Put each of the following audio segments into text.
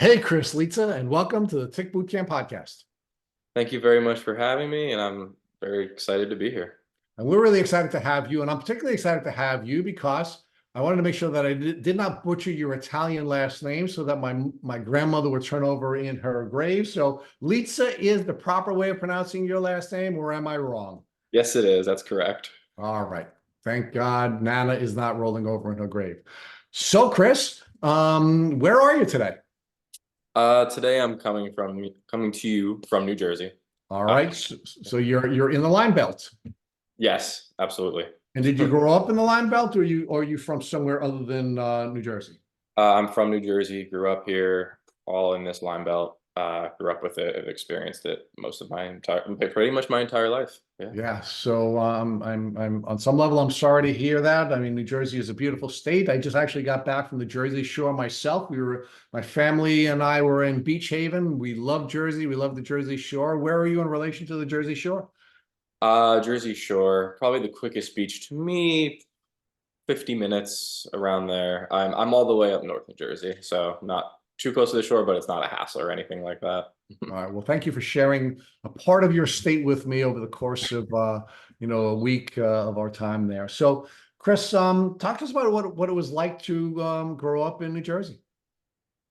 Hey, Chris Lizza, and welcome to the Tick Bootcamp podcast. Thank you very much for having me, and I'm very excited to be here. And we're really excited to have you, and I'm particularly excited to have you because I wanted to make sure that I did not butcher your Italian last name so that my grandmother would turn over in her grave. So Lizza is the proper way of pronouncing your last name, or am I wrong? Yes, it is. That's correct. All right. Thank God Nana is not rolling over in her grave. So, Chris, where are you today? Today I'm coming to you from New Jersey. All Uh, right. So you're in the Lyme Belt. yes, absolutely. And did you grow up in the Lyme Belt, or are you from somewhere other than New Jersey? I'm from New Jersey, grew up here, all in this Lyme Belt. Grew up with it, have experienced it most of pretty much my entire life. Yeah. Yeah. So I'm on some level, I'm sorry to hear that. I mean, New Jersey is a beautiful state. I just actually got back from the Jersey Shore myself. My family and I were in Beach Haven. We love Jersey. We love the Jersey Shore. Where are you in relation to the Jersey Shore? Jersey Shore, probably the quickest beach to me, 50 minutes around there. I'm all the way up north New Jersey, so not too close to the shore, but it's not a hassle or anything like that. All right. Well, thank you for sharing a part of your state with me over the course of a week of our time there. So, Chris, talk to us about what it was like to grow up in New Jersey.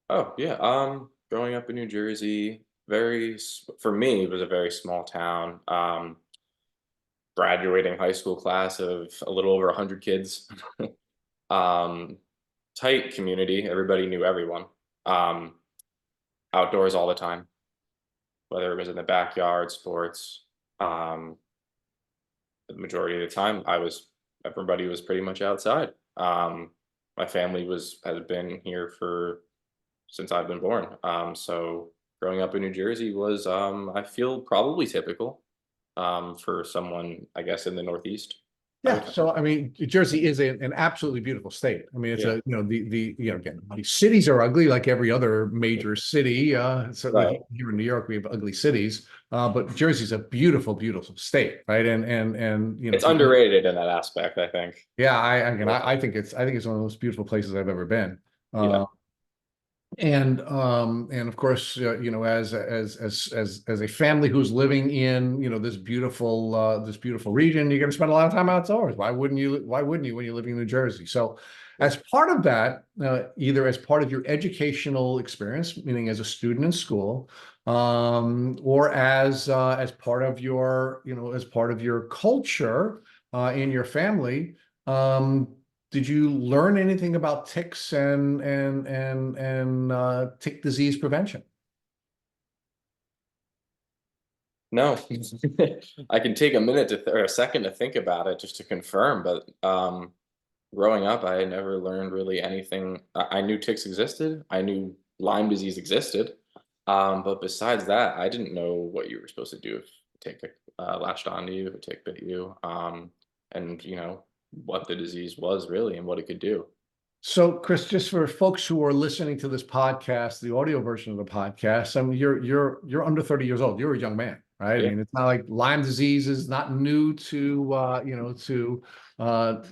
Oh yeah, growing up in New Jersey, for me, it was a very small town. Graduating high school class of a little over 100 kids. um, Tight community. Everybody knew everyone. Um, Outdoors all the time, whether it was in the backyard, sports. Um, the majority of the time, everybody was pretty much outside. My family has been here for since I've been born. So growing up in New Jersey was, I feel, probably typical for someone, I guess, in the Northeast. I Yeah, would. so I mean, Jersey is an absolutely beautiful state. I mean, it's Yeah. a again, the cities are ugly like every other major city. Certainly Right. here in New York we have ugly cities, but Jersey's a beautiful, beautiful state, right? And It's underrated in that aspect, I think. yeah, I think it's one of the most beautiful places I've ever been. Yeah. Uh, and of course, as a family who's living in this beautiful region, you're going to spend a lot of time outdoors. Why wouldn't you when you're living in New Jersey? So as part of that, either as part of your educational experience, meaning as a student in school, or as part of your culture in your family, um, did you learn anything about ticks and tick disease prevention? No, I can take a minute or a second to think about it just to confirm, but growing up, I had never learned really anything. I knew ticks existed. I knew Lyme disease existed. But besides that, I didn't know what you were supposed to do if a tick latched onto you, if a tick bit you, and what the disease was really and what it could do. So, Chris, just for folks who are listening to this podcast, the audio version of the podcast, I mean, you're under 30 years old. You're a young man, right? I Yeah, mean, it's not like Lyme disease is not new to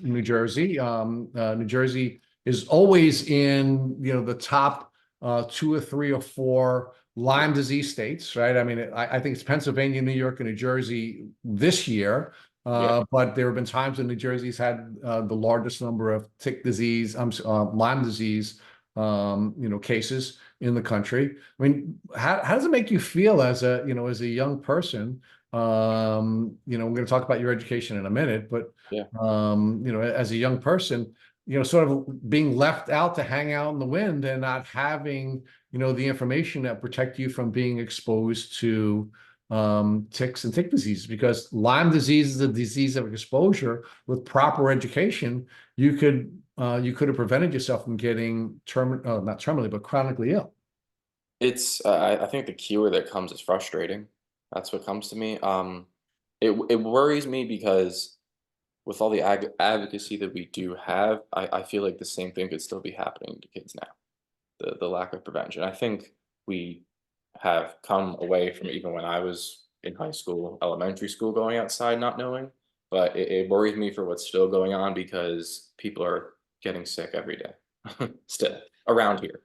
New Jersey. New Jersey is always in the top two or three or four Lyme disease states, right? I mean, I think it's Pennsylvania, New York, and New Jersey this year. yeah. But there have been times when New Jersey's had the largest number of Lyme disease, cases in the country. I mean, how does it make you feel as a young person? We're going to talk about your education in a minute, but Yeah. as a young person, sort of being left out to hang out in the wind and not having, the information that protect you from being exposed to ticks and tick diseases, because Lyme disease is a disease of exposure. With proper education, you could have prevented yourself from getting not terminally, but chronically ill. I think the keyword that comes is frustrating. That's what comes to me. It worries me because with all the advocacy that we do have, I feel like the same thing could still be happening to kids now. The lack of prevention. I think we have come away from even when I was in high school, elementary school, going outside not knowing. But it worries me for what's still going on because people are getting sick every day still around here.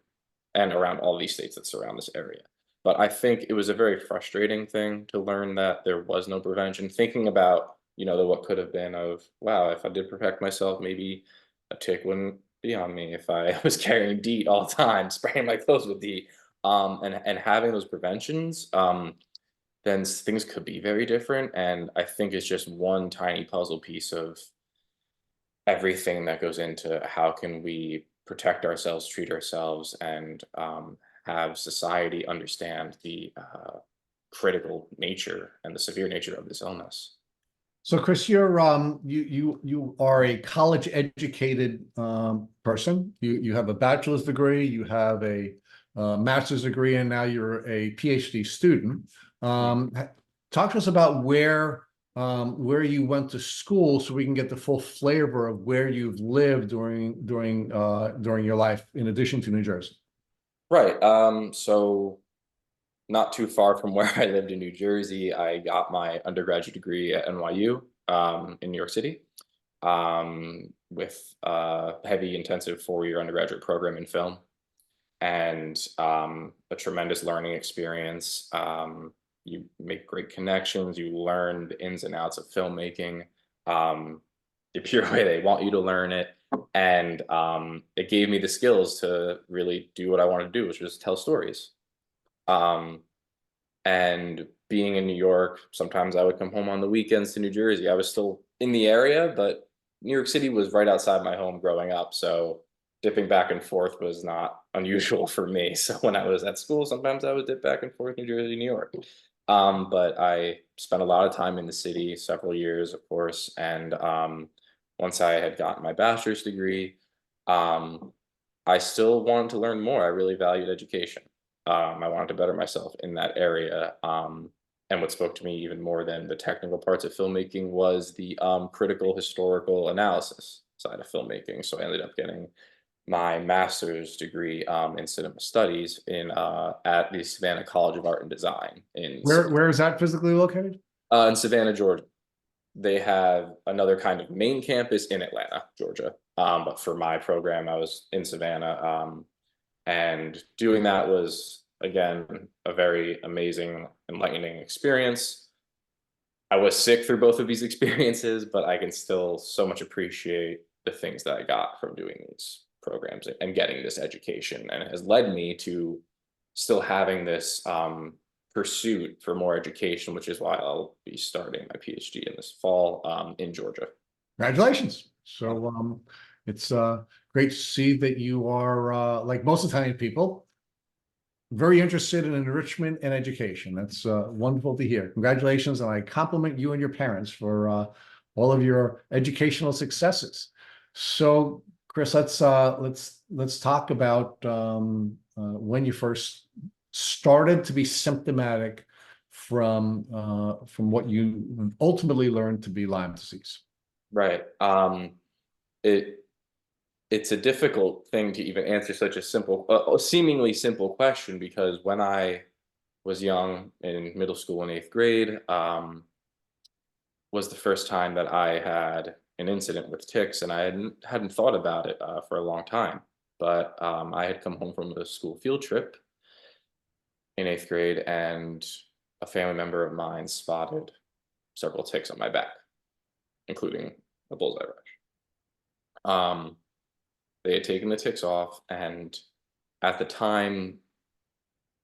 and around all these states that surround this area. But I think it was a very frustrating thing to learn that there was no prevention. Thinking about, what could have been of, wow, if I did protect myself, maybe a tick wouldn't be on me if I was carrying DEET all the time, spraying my clothes with DEET. And having those preventions, then things could be very different. And I think it's just one tiny puzzle piece of everything that goes into how can we protect ourselves, treat ourselves, and have society understand the critical nature and the severe nature of this illness. So Chris, you are a college educated person. You have a bachelor's degree, you have a master's degree, and now you're a PhD student. Talk to us about where you went to school, so we can get the full flavor of where you've lived during your life, in addition to New Jersey. Right. So not too far from where I lived in New Jersey, I got my undergraduate degree at NYU in New York City, with a heavy, intensive 4-year undergraduate program in film, and a tremendous learning experience. You make great connections. You learn the ins and outs of filmmaking, the pure way they want you to learn it, and it gave me the skills to really do what I wanted to do, which was tell stories. And being in New York, sometimes I would come home on the weekends to New Jersey. I was still in the area, but New York City was right outside my home growing up. So dipping back and forth was not unusual for me. So when I was at school, sometimes I would dip back and forth, New Jersey, New York. But I spent a lot of time in the city, several years, of course. And once I had gotten my bachelor's degree, I still wanted to learn more. I really valued education. I wanted to better myself in that area. And what spoke to me even more than the technical parts of filmmaking was the critical historical analysis side of filmmaking. So I ended up getting my master's degree in cinema studies at the Savannah College of Art and Design Where is that physically located? in Savannah, Georgia. They have another kind of main campus in Atlanta, Georgia. But for my program, I was in Savannah. And doing that was, again, a very amazing, enlightening experience. I was sick through both of these experiences, but I can still so much appreciate the things that I got from doing these programs and getting this education. And it has led me to still having this pursuit for more education, which is why I'll be starting my PhD in this fall in Georgia. Congratulations. So it's great to see that you are, like most Italian people, very interested in enrichment and education. That's wonderful to hear. Congratulations, and I compliment you and your parents for all of your educational successes. So, Chris, let's talk about when you first started to be symptomatic from what you ultimately learned to be Lyme disease. Right. It's a difficult thing to even answer such a simple, seemingly simple question, because when I was young in middle school in 8th grade, was the first time that I had an incident with ticks, and I hadn't thought about it for a long time. But I had come home from a school field trip in 8th grade, and a family member of mine spotted several ticks on my back, including a bullseye rash. They had taken the ticks off, and at the time,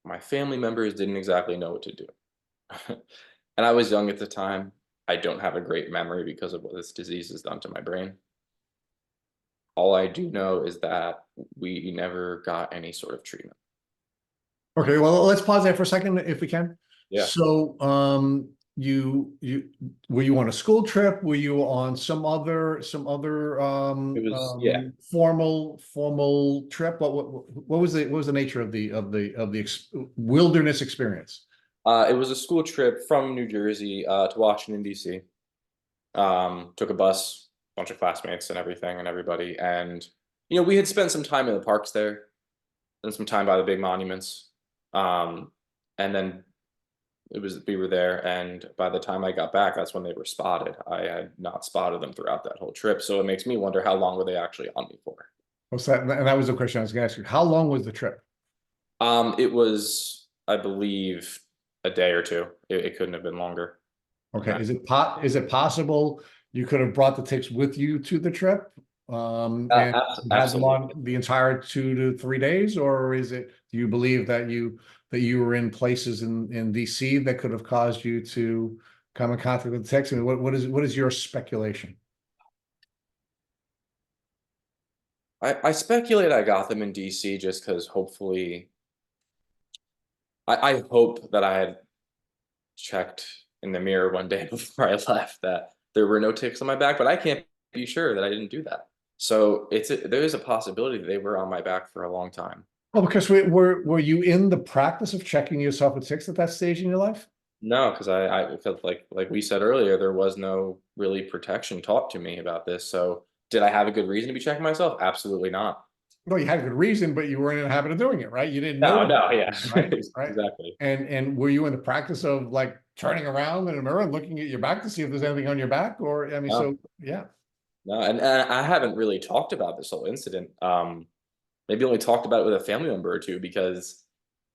my family members didn't exactly know what to do. And I was young at the time. I don't have a great memory because of what this disease has done to my brain. All I do know is that we never got any sort of treatment. Okay, well, let's pause there for a second if we can. Yeah. So, you were you on a school trip? Were you on some other It was, yeah. formal trip? What was the nature of the wilderness experience? It was a school trip from New Jersey to Washington, D.C. Took a bus, bunch of classmates and everything and everybody. And, we had spent some time in the parks there and some time by the big monuments. And then we were there. And by the time I got back, that's when they were spotted. I had not spotted them throughout that whole trip. So it makes me wonder, how long were they actually on me for? What's that? And that was the question I was going to ask you. How long was the trip? It was, I believe, a day or two. It couldn't have been longer than Okay, that. is it possible you could have brought the ticks with you to the trip? And had them Absolutely. on the entire 2 to 3 days, or do you believe that you were in places in DC that could have caused you to come in contact with the ticks? I mean, what is your speculation? I speculate I got them in DC just because hopefully, I hope that I had checked in the mirror one day before I left that there were no ticks on my back, but I can't be sure that I didn't do that. So there is a possibility that they were on my back for a long time. Well, because were you in the practice of checking yourself with ticks at that stage in your life? No, because I felt like we said earlier, there was no really protection taught to me about this. So did I have a good reason to be checking myself? Absolutely not. Well, you had a good reason, but you weren't in the habit of doing it, right? You didn't know No, that, no, yeah, right? Right. exactly. And were you in the practice of like turning around in a mirror and looking at your back to see if there's anything on your back? Or I mean, No, so yeah. no, and I haven't really talked about this whole incident. Maybe only talked about it with a family member or two because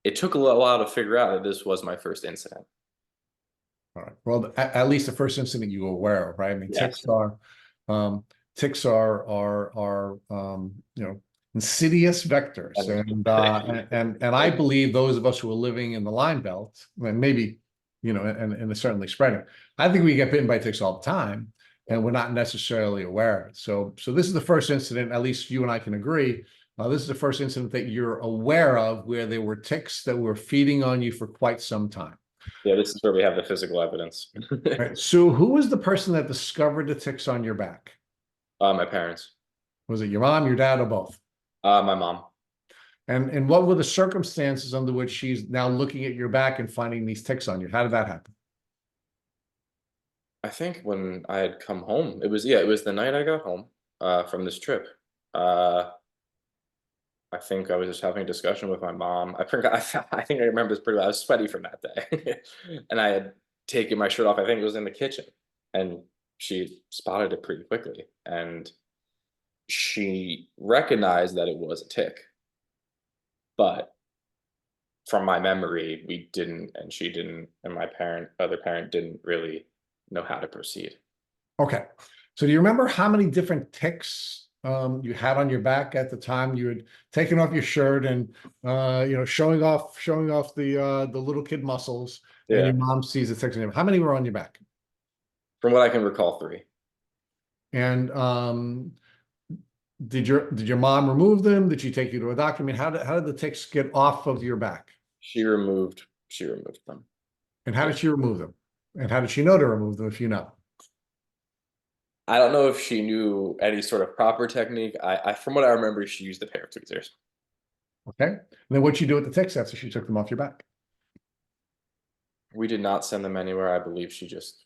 it took a little while to figure out that this was my first incident. All right. Well, at least the first incident you were aware of, right? I mean, Yes. um, ticks are insidious vectors, And and I believe those of us who are living in the Lyme Belt, and maybe and it's certainly spreading. I think we get bitten by ticks all the time, and we're not necessarily aware of it. So this is the first incident, at least you and I can agree. This is the first incident that you're aware of where there were ticks that were feeding on you for quite some time. yeah, this is where we have the physical evidence. Right. So who was the person that discovered the ticks on your back? My parents, Was it your mom, your dad, or both? my mom. And what were the circumstances under which she's now looking at your back and finding these ticks on you? How did that happen? I think when I had come home, it was the night I got home from this trip. Uh, I think I was just having a discussion with my mom. I think I remember this pretty well. I was sweaty from that day, and I had taken my shirt off. I think it was in the kitchen, and she spotted it pretty quickly, and she recognized that it was a tick. But from my memory, we didn't, and she didn't, and my other parent didn't really know how to proceed. Okay. So do you remember how many different ticks you had on your back at the time you had taken off your shirt and showing off the little kid muscles, and Yeah, your mom sees the ticks on you? How many were on your back? from what I can recall, three. And did your mom remove them? Did she take you to a doctor? I mean, how did the ticks get off of your back? She removed them. And how Yeah. did she remove them? And how did she know to remove them if you know? I don't know if she knew any sort of proper technique. From what I remember, she used a pair of tweezers. Okay. And then what'd you do with the ticks after she took them off your back? We did not send them anywhere. I believe she just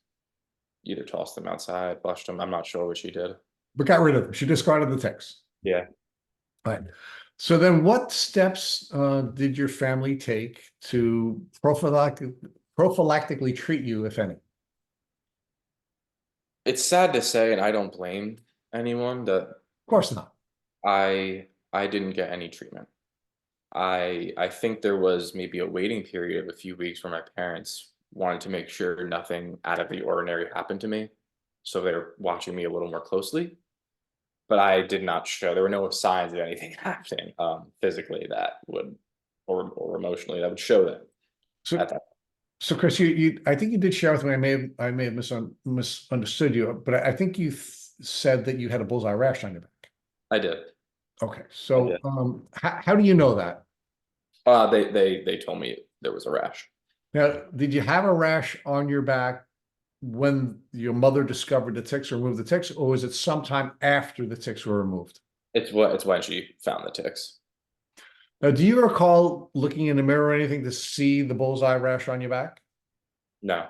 either tossed them outside, flushed them. I'm not sure what she did. But got rid of them. She discarded the ticks. Yeah. Right. So then what steps did your family take to prophylactically treat you, if any? Of It's sad to say, and I don't blame anyone that course not. I didn't get any treatment. I think there was maybe a waiting period of a few weeks where my parents wanted to make sure nothing out of the ordinary happened to me. So they're watching me a little more closely. But I did not show there were no signs of anything happening physically that would or emotionally that would show them So, at that. so Chris, I think you did share with me. I may have misunderstood you, but I think you said that you had a bullseye rash on your back. I did. Okay. I So did. how do you know that? They told me there was a rash. Now, did you have a rash on your back when your mother discovered the ticks or removed the ticks, or was it sometime after the ticks were removed? It's when she found the ticks. Now, do you recall looking in the mirror or anything to see the bullseye rash on your back? No.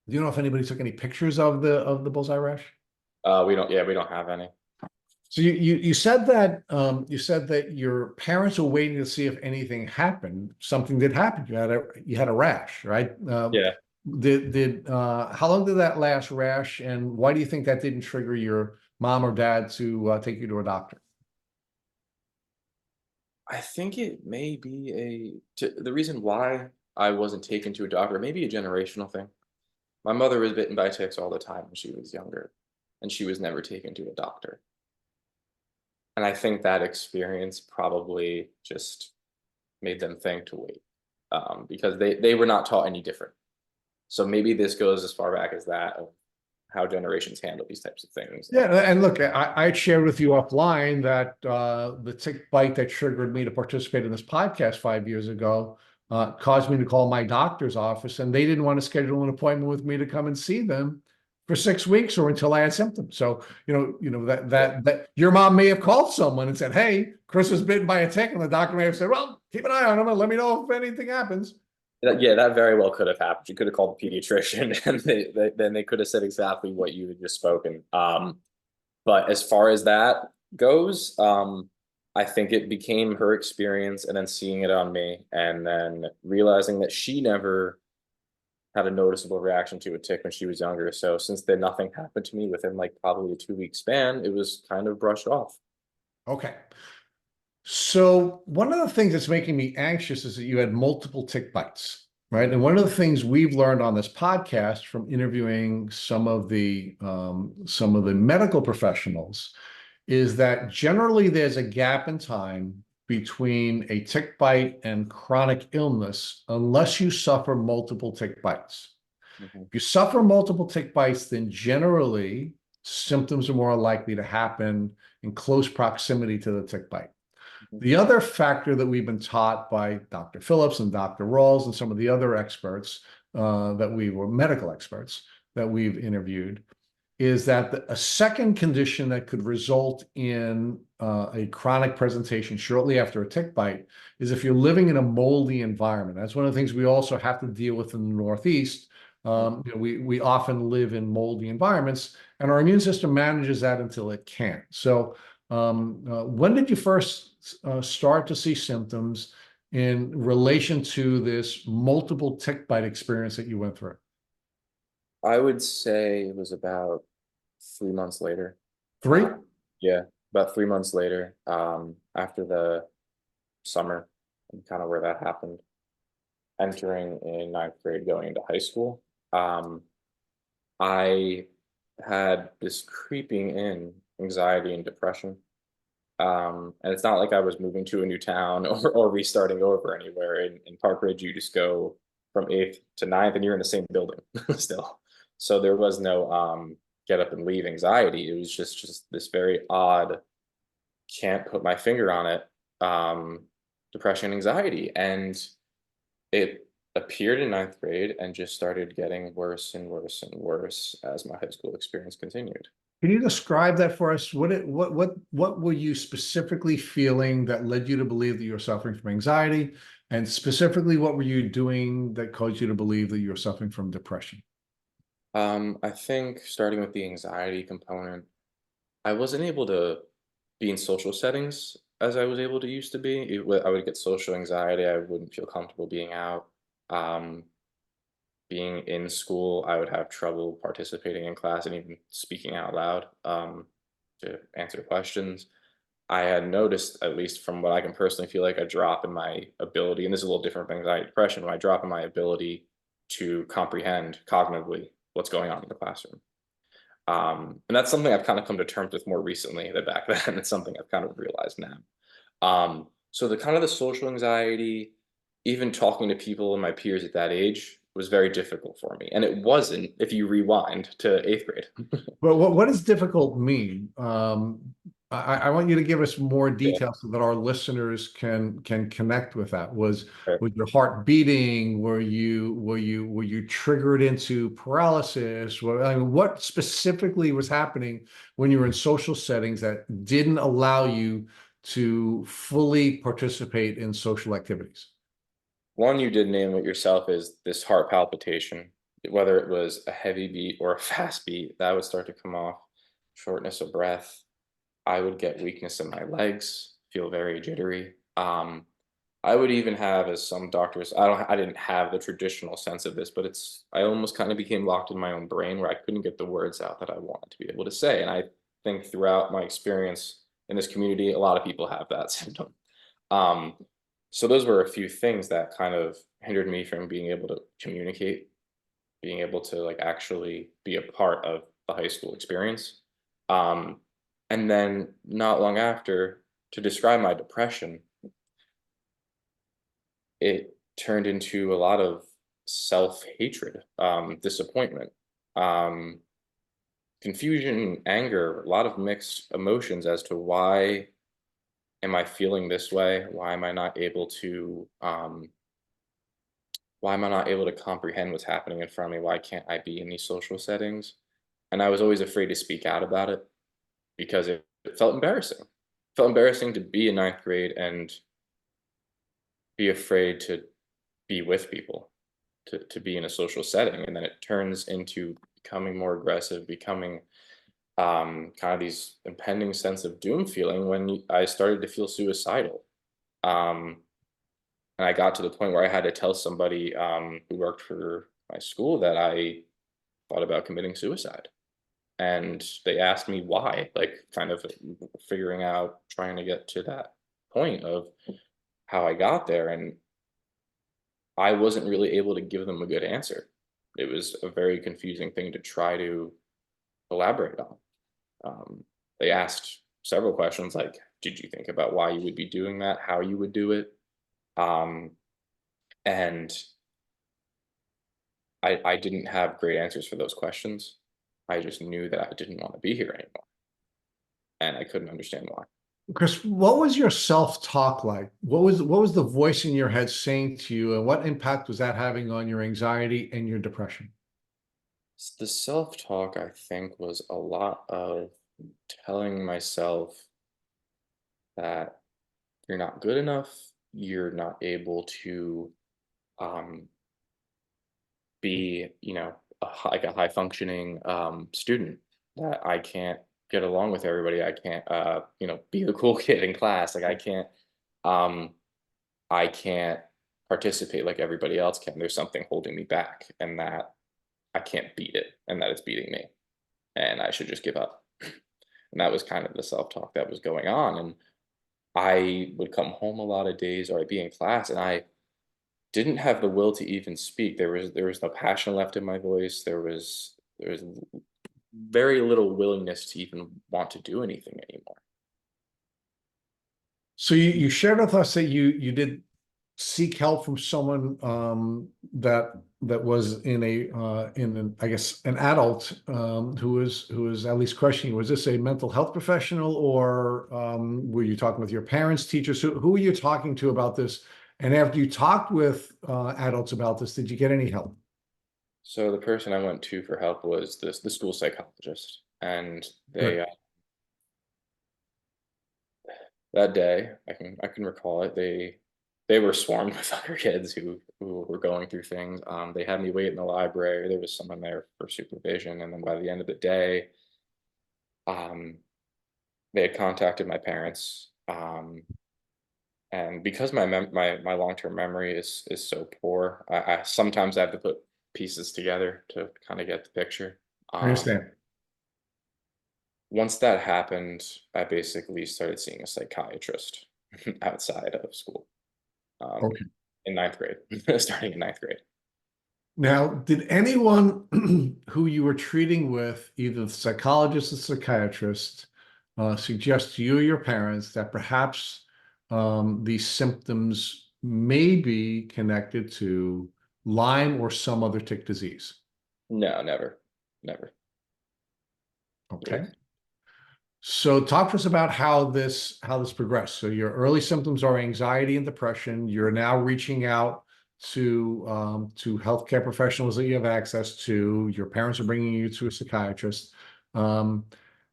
Do you know if anybody took any pictures of the bullseye rash? We don't have any. So you said that your parents were waiting to see if anything happened. Something did happen. You had a rash, right? Yeah. How long did that last rash, and why do you think that didn't trigger your mom or dad to take you to a doctor? I think it may be the reason why I wasn't taken to a doctor, maybe a generational thing. My mother was bitten by ticks all the time when she was younger, and she was never taken to a doctor. And I think that experience probably just made them think to wait, because they were not taught any different. So maybe this goes as far back as that of how generations handle these types of things. Yeah, and look, I shared with you offline that the tick bite that triggered me to participate in this podcast 5 years ago caused me to call my doctor's office, and they didn't want to schedule an appointment with me to come and see them for 6 weeks or until I had symptoms. So that your mom may have called someone and said, "Hey, Chris was bitten by a tick," and the doctor may have said, "Well, keep an eye on him and let me know if anything happens." Yeah, that very well could have happened. You could have called the pediatrician, and then they could have said exactly what you had just spoken. But as far as that goes, I think it became her experience, and then seeing it on me, and then realizing that she never had a noticeable reaction to a tick when she was younger. So since then, nothing happened to me within like probably a 2 week span. It was kind of brushed off. Okay. So one of the things that's making me anxious is that you had multiple tick bites, right? And one of the things we've learned on this podcast from interviewing some of the medical professionals is that generally there's a gap in time between a tick bite and chronic illness unless you suffer multiple tick bites. Mhm. If you suffer multiple tick bites, then generally symptoms are more likely to happen in close proximity to the tick bite. Mhm. The other factor that we've been taught by Dr. Phillips and Dr. Rawls and some of the other experts that we were medical experts that we've interviewed is that a second condition that could result in a chronic presentation shortly after a tick bite is if you're living in a moldy environment. That's one of the things we also have to deal with in the Northeast. We often live in moldy environments, and our immune system manages that until it can't. So, when did you first start to see symptoms in relation to this multiple tick bite experience that you went through? I would say it was about 3 months later. Three? Uh, yeah, about 3 months later, after the summer, and kind of where that happened, entering in ninth grade, going into high school. Um, I had this creeping in anxiety and depression. And it's not like I was moving to a new town or restarting over anywhere. In Park Ridge, you just go from eighth to ninth, and you're in the same building still. So there was no get up and leave anxiety. It was just this very odd, can't put my finger on it, um, depression, anxiety, and it appeared in ninth grade and just started getting worse and worse and worse as my high school experience continued. Can you describe that for us? What were you specifically feeling that led you to believe that you were suffering from anxiety? And specifically, what were you doing that caused you to believe that you were suffering from depression? I think starting with the anxiety component, I wasn't able to be in social settings as I was able to used to be. I would get social anxiety. I wouldn't feel comfortable being out. Um, Being in school, I would have trouble participating in class and even speaking out loud, to answer questions. I had noticed, at least from what I can personally feel like, a drop in my ability, and this is a little different from anxiety depression, my drop in my ability to comprehend cognitively what's going on in the classroom. And that's something I've kind of come to terms with more recently than back then. It's something I've kind of realized now. So the kind of the social anxiety, even talking to people and my peers at that age was very difficult for me. And it wasn't if you rewind to eighth grade. But what does difficult mean? I want you to give us more Yeah. details so that our listeners can connect with that. Sure. Was your heart beating? Were you triggered into paralysis? I mean, what specifically was happening when you were in social settings that didn't allow you to fully participate in social activities? One, you did name it yourself, is this heart palpitation. Whether it was a heavy beat or a fast beat, that would start to come off. Shortness of breath. I would get weakness in my legs, feel very jittery. I would even have, as some doctors, I didn't have the traditional sense of this, but I almost kind of became locked in my own brain where I couldn't get the words out that I wanted to be able to say. And I think throughout my experience in this community, a lot of people have that symptom. So those were a few things that kind of hindered me from being able to communicate, being able to like actually be a part of the high school experience. Um, and then not long after, to describe my depression, it turned into a lot of self-hatred, disappointment, um, confusion, anger, a lot of mixed emotions as to why am I feeling this way? Why am I not able to comprehend what's happening in front of me? Why can't I be in these social settings? And I was always afraid to speak out about it because it felt embarrassing. It felt embarrassing to be in ninth grade and be afraid to be with people, to be in a social setting. And then it turns into becoming more aggressive, becoming kind of these impending sense of doom feeling when I started to feel suicidal. Um, and I got to the point where I had to tell somebody who worked for my school that I thought about committing suicide. And they asked me why, like kind of figuring out, trying to get to that point of how I got there. And I wasn't really able to give them a good answer. It was a very confusing thing to try to elaborate on. Um, they asked several questions like, did you think about why you would be doing that, how you would do it? Um, and I didn't have great answers for those questions. I just knew that I didn't want to be here anymore, and I couldn't understand why. Chris, what was your self-talk like? What was the voice in your head saying to you, and what impact was that having on your anxiety and your depression? The self-talk, I think, was a lot of telling myself that you're not good enough, you're not able to um, be, like a high functioning student, that I can't get along with everybody. I can't, be the cool kid in class. Like um, I can't participate like everybody else can. There's something holding me back, and that I can't beat it, and that it's beating me, and I should just give up. And that was kind of the self talk that was going on. And I would come home a lot of days, or I'd be in class, and I didn't have the will to even speak. There was no passion left in my voice. There was very little willingness to even want to do anything anymore. So you shared with us that you did seek help from someone that was in an, I guess, an adult who was at least questioning. Was this a mental health professional, or were you talking with your parents, teachers? Who were you talking to about this? And after you talked with adults about this, did you get any help? So the person I went to for help was the school psychologist, and they Good. that day I can recall it. They were swarmed with other kids who were going through things. They had me wait in the library. There was someone there for supervision, and then by the end of the day, um, they had contacted my parents. And because my long term memory is so poor, I sometimes have to put pieces together to kind of get the picture. I Um, understand. Once that happened, I basically started seeing a psychiatrist outside of school, um, Okay. in ninth grade, starting in ninth grade. Now, did anyone who you were treating with, either the psychologist or psychiatrist, suggest to you or your parents that perhaps these symptoms may be connected to Lyme or some other tick disease? No, never, never. Yeah. Okay. So talk to us about how this progressed. So your early symptoms are anxiety and depression. You're now reaching out to healthcare professionals that you have access to. Your parents are bringing you to a psychiatrist. Um,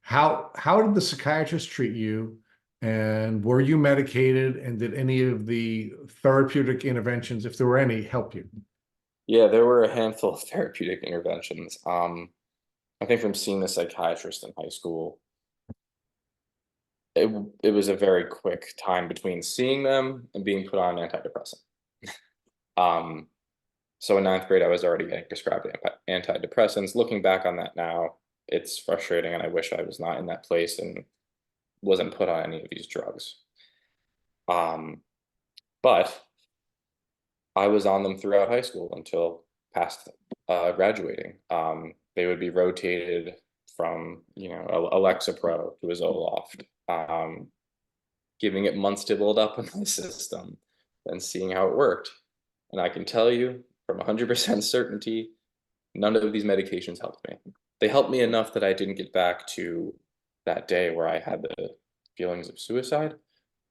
how did the psychiatrist treat you? And were you medicated? And did any of the therapeutic interventions, if there were any, help you? Yeah, there were a handful of therapeutic interventions. I think from seeing the psychiatrist in high school, it was a very quick time between seeing them and being put on antidepressant. Um, so in ninth grade, I was already getting prescribed antidepressants. Looking back on that now, it's frustrating, and I wish I was not in that place and wasn't put on any of these drugs. But I was on them throughout high school until past graduating. They would be rotated from, Alexa Pro to a Zoloft, giving it months to build up in my system, then seeing how it worked. And I can tell you from 100% certainty, none of these medications helped me. They helped me enough that I didn't get back to that day where I had the feelings of suicide,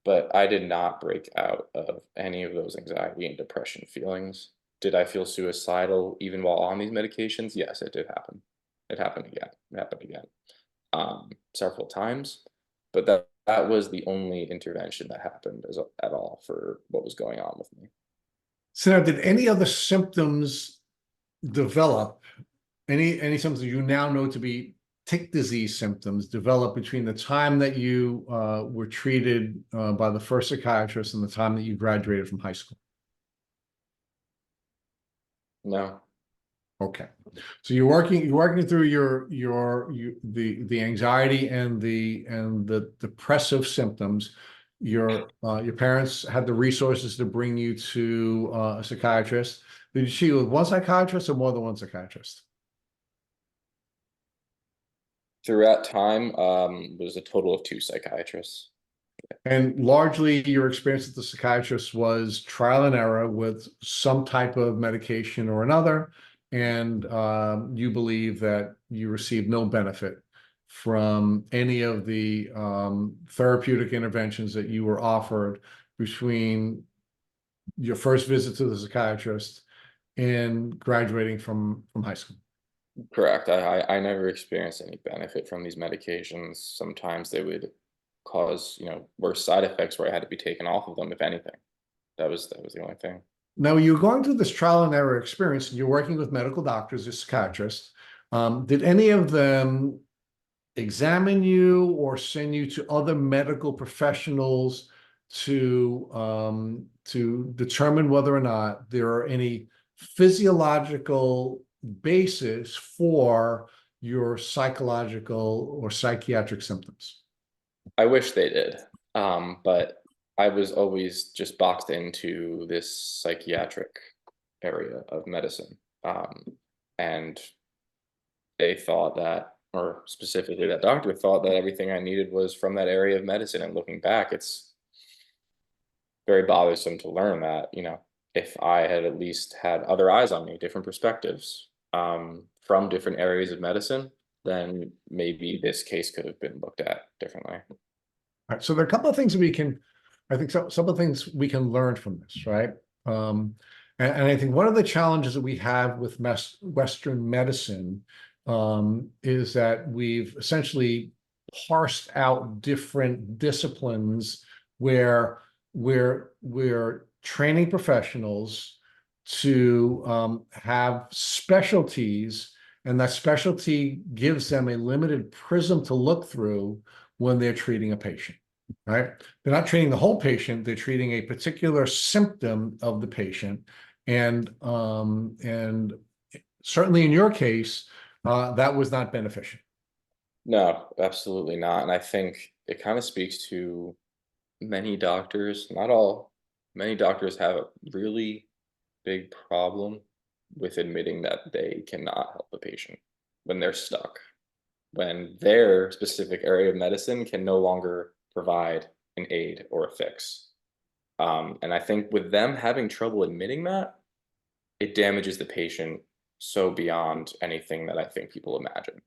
but I did not break out of any of those anxiety and depression feelings. Did I feel suicidal even while on these medications? Yes, it did happen. It happened again. It happened again, several times. But that was the only intervention that happened at all for what was going on with me. So now, did any other symptoms develop? Any symptoms you now know to be tick disease symptoms develop between the time that you were treated by the first psychiatrist and the time that you graduated from high school? No. Okay, so you're working through the anxiety and the depressive symptoms. Your parents had the resources to bring you to a psychiatrist. Did you see with one psychiatrist or more than one psychiatrist? Throughout time, was a total of 2 psychiatrists. And largely your experience with the psychiatrist was trial and error with some type of medication or another. And you believe that you received no benefit from any of the therapeutic interventions that you were offered between your first visit to the psychiatrist and graduating from high school. Correct. I never experienced any benefit from these medications. Sometimes they would cause, worse side effects where I had to be taken off of them, if anything. That was the only thing. Now, you're going through this trial and error experience, and you're working with medical doctors or psychiatrists. Did any of them examine you or send you to other medical professionals to determine whether or not there are any physiological basis for your psychological or psychiatric symptoms? I wish they did. But I was always just boxed into this psychiatric area of medicine. And they thought that, or specifically that doctor thought that everything I needed was from that area of medicine. And looking back, it's very bothersome to learn that, if I had at least had other eyes on me, different perspectives, from different areas of medicine, then maybe this case could have been looked at differently. All right, so there are a couple of things I think some of the things we can learn from this, right? And I think one of the challenges that we have with Western medicine is that we've essentially parsed out different disciplines where we're training professionals to have specialties, and that specialty gives them a limited prism to look through when they're treating a patient, right? They're not treating the whole patient, they're treating a particular symptom of the patient. And certainly in your case, that was not beneficial. No, absolutely not. And I think it kind of speaks to many doctors, not all, many doctors have a really big problem with admitting that they cannot help the patient when they're stuck, when their specific area of medicine can no longer provide an aid or a fix. And I think with them having trouble admitting that, it damages the patient so beyond anything that I think people imagine.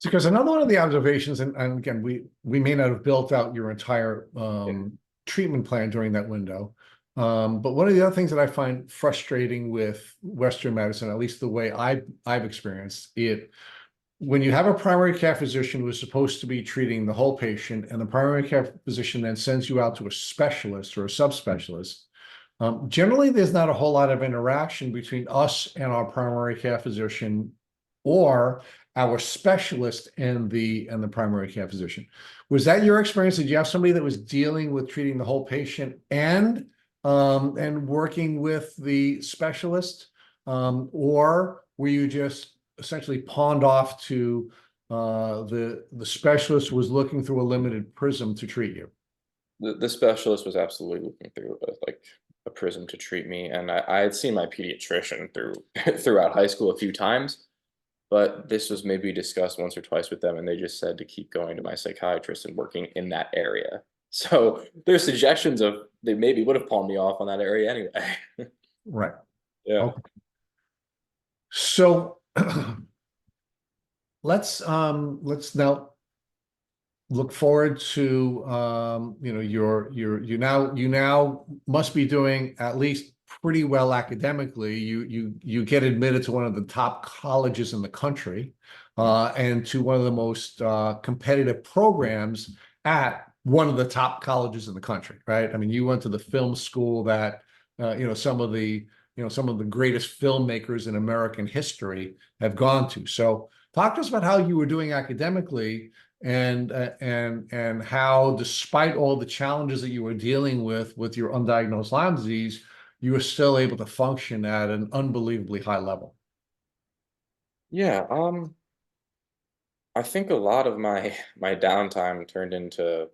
Because another one of the observations, and again, we may not have built out your entire treatment plan during that window, but one of the other things that I find frustrating with Western medicine, at least the way I've experienced it, when you have a primary care physician who is supposed to be treating the whole patient, and the primary care physician then sends you out to a specialist or a subspecialist, generally there's not a whole lot of interaction between us and our primary care physician or our specialist and the primary care physician. Was that your experience? Did you have somebody that was dealing with treating the whole patient and working with the specialist, or were you just essentially pawned off to the specialist was looking through a limited prism to treat you? The specialist was absolutely looking through like a prism to treat me, and I had seen my pediatrician throughout high school a few times, but this was maybe discussed once or twice with them, and they just said to keep going to my psychiatrist and working in that area. So there's suggestions of they maybe would have palmed me off on that area anyway. Right. Yeah. Okay. So let's now look forward to you know, you now must be doing at least pretty well academically. You get admitted to one of the top colleges in the country, and to one of the most competitive programs at one of the top colleges in the country, right? I mean, you went to the film school that you know, some of the greatest filmmakers in American history have gone to. So talk to us about how you were doing academically, and how, despite all the challenges that you were dealing with your undiagnosed Lyme disease, you were still able to function at an unbelievably high level. Yeah. I think a lot of my downtime turned into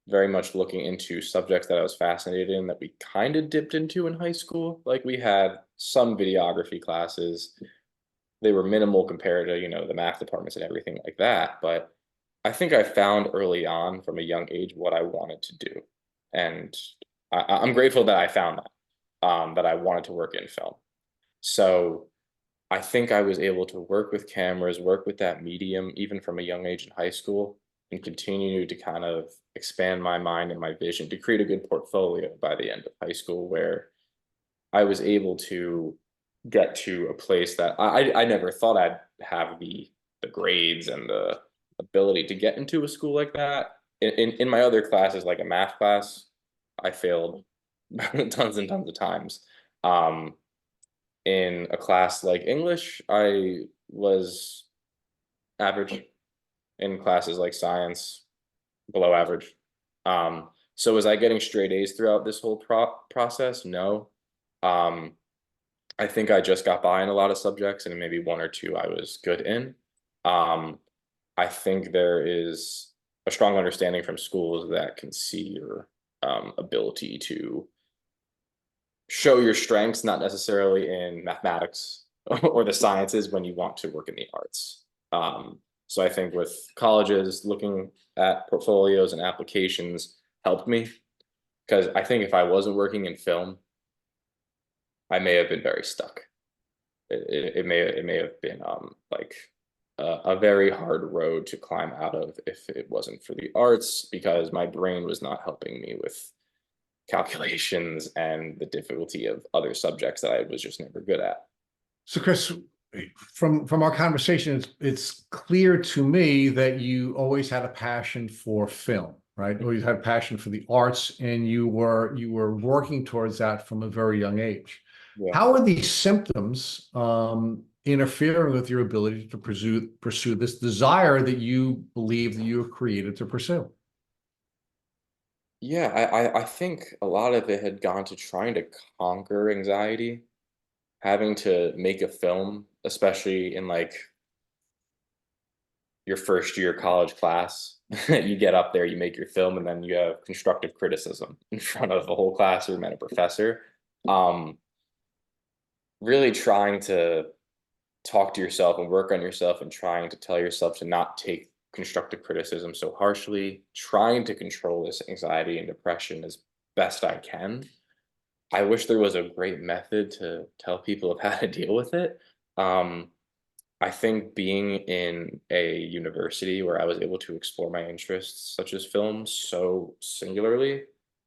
very much looking into subjects that I was fascinated in that we kind of dipped into in high school. Like we had some videography classes. They were minimal compared to, the math departments and everything like that. But I think I found early on from a young age what I wanted to do. And I'm grateful that I found that I wanted to work in film. So I think I was able to work with cameras, work with that medium, even from a young age in high school, and continue to kind of expand my mind and my vision to create a good portfolio by the end of high school, where I was able to get to a place that I never thought I'd have the grades and the ability to get into a school like that. In my other classes, like a math class, I failed tons and tons of times. Um, in a class like English, I was average. In classes like science, below average. So was I getting straight A's throughout this whole process? No. Um, I think I just got by in a lot of subjects, and maybe one or two I was good in. Um, I think there is a strong understanding from schools that can see your ability to show your strengths, not necessarily in mathematics or the sciences when you want to work in the arts. So I think with colleges, looking at portfolios and applications helped me, because I think if I wasn't working in film, I may have been very stuck. It may have been like a very hard road to climb out of if it wasn't for the arts, because my brain was not helping me with calculations and the difficulty of other subjects that I was just never good at. So, Chris, from our conversation, it's clear to me that you always had a passion for film, right? Always had a passion for the arts, and you were working towards that from a very young age. Yeah. How are these symptoms interfering with your ability to pursue this desire that you believe that you were created to pursue? Yeah, I think a lot of it had gone to trying to conquer anxiety, having to make a film, especially in like your first year college class. You get up there, you make your film, and then you have constructive criticism in front of a whole classroom and a professor. Um, really trying to talk to yourself and work on yourself, and trying to tell yourself to not take constructive criticism so harshly, trying to control this anxiety and depression as best I can. I wish there was a great method to tell people of how to deal with it. Um, I think being in a university where I was able to explore my interests, such as film, so singularly,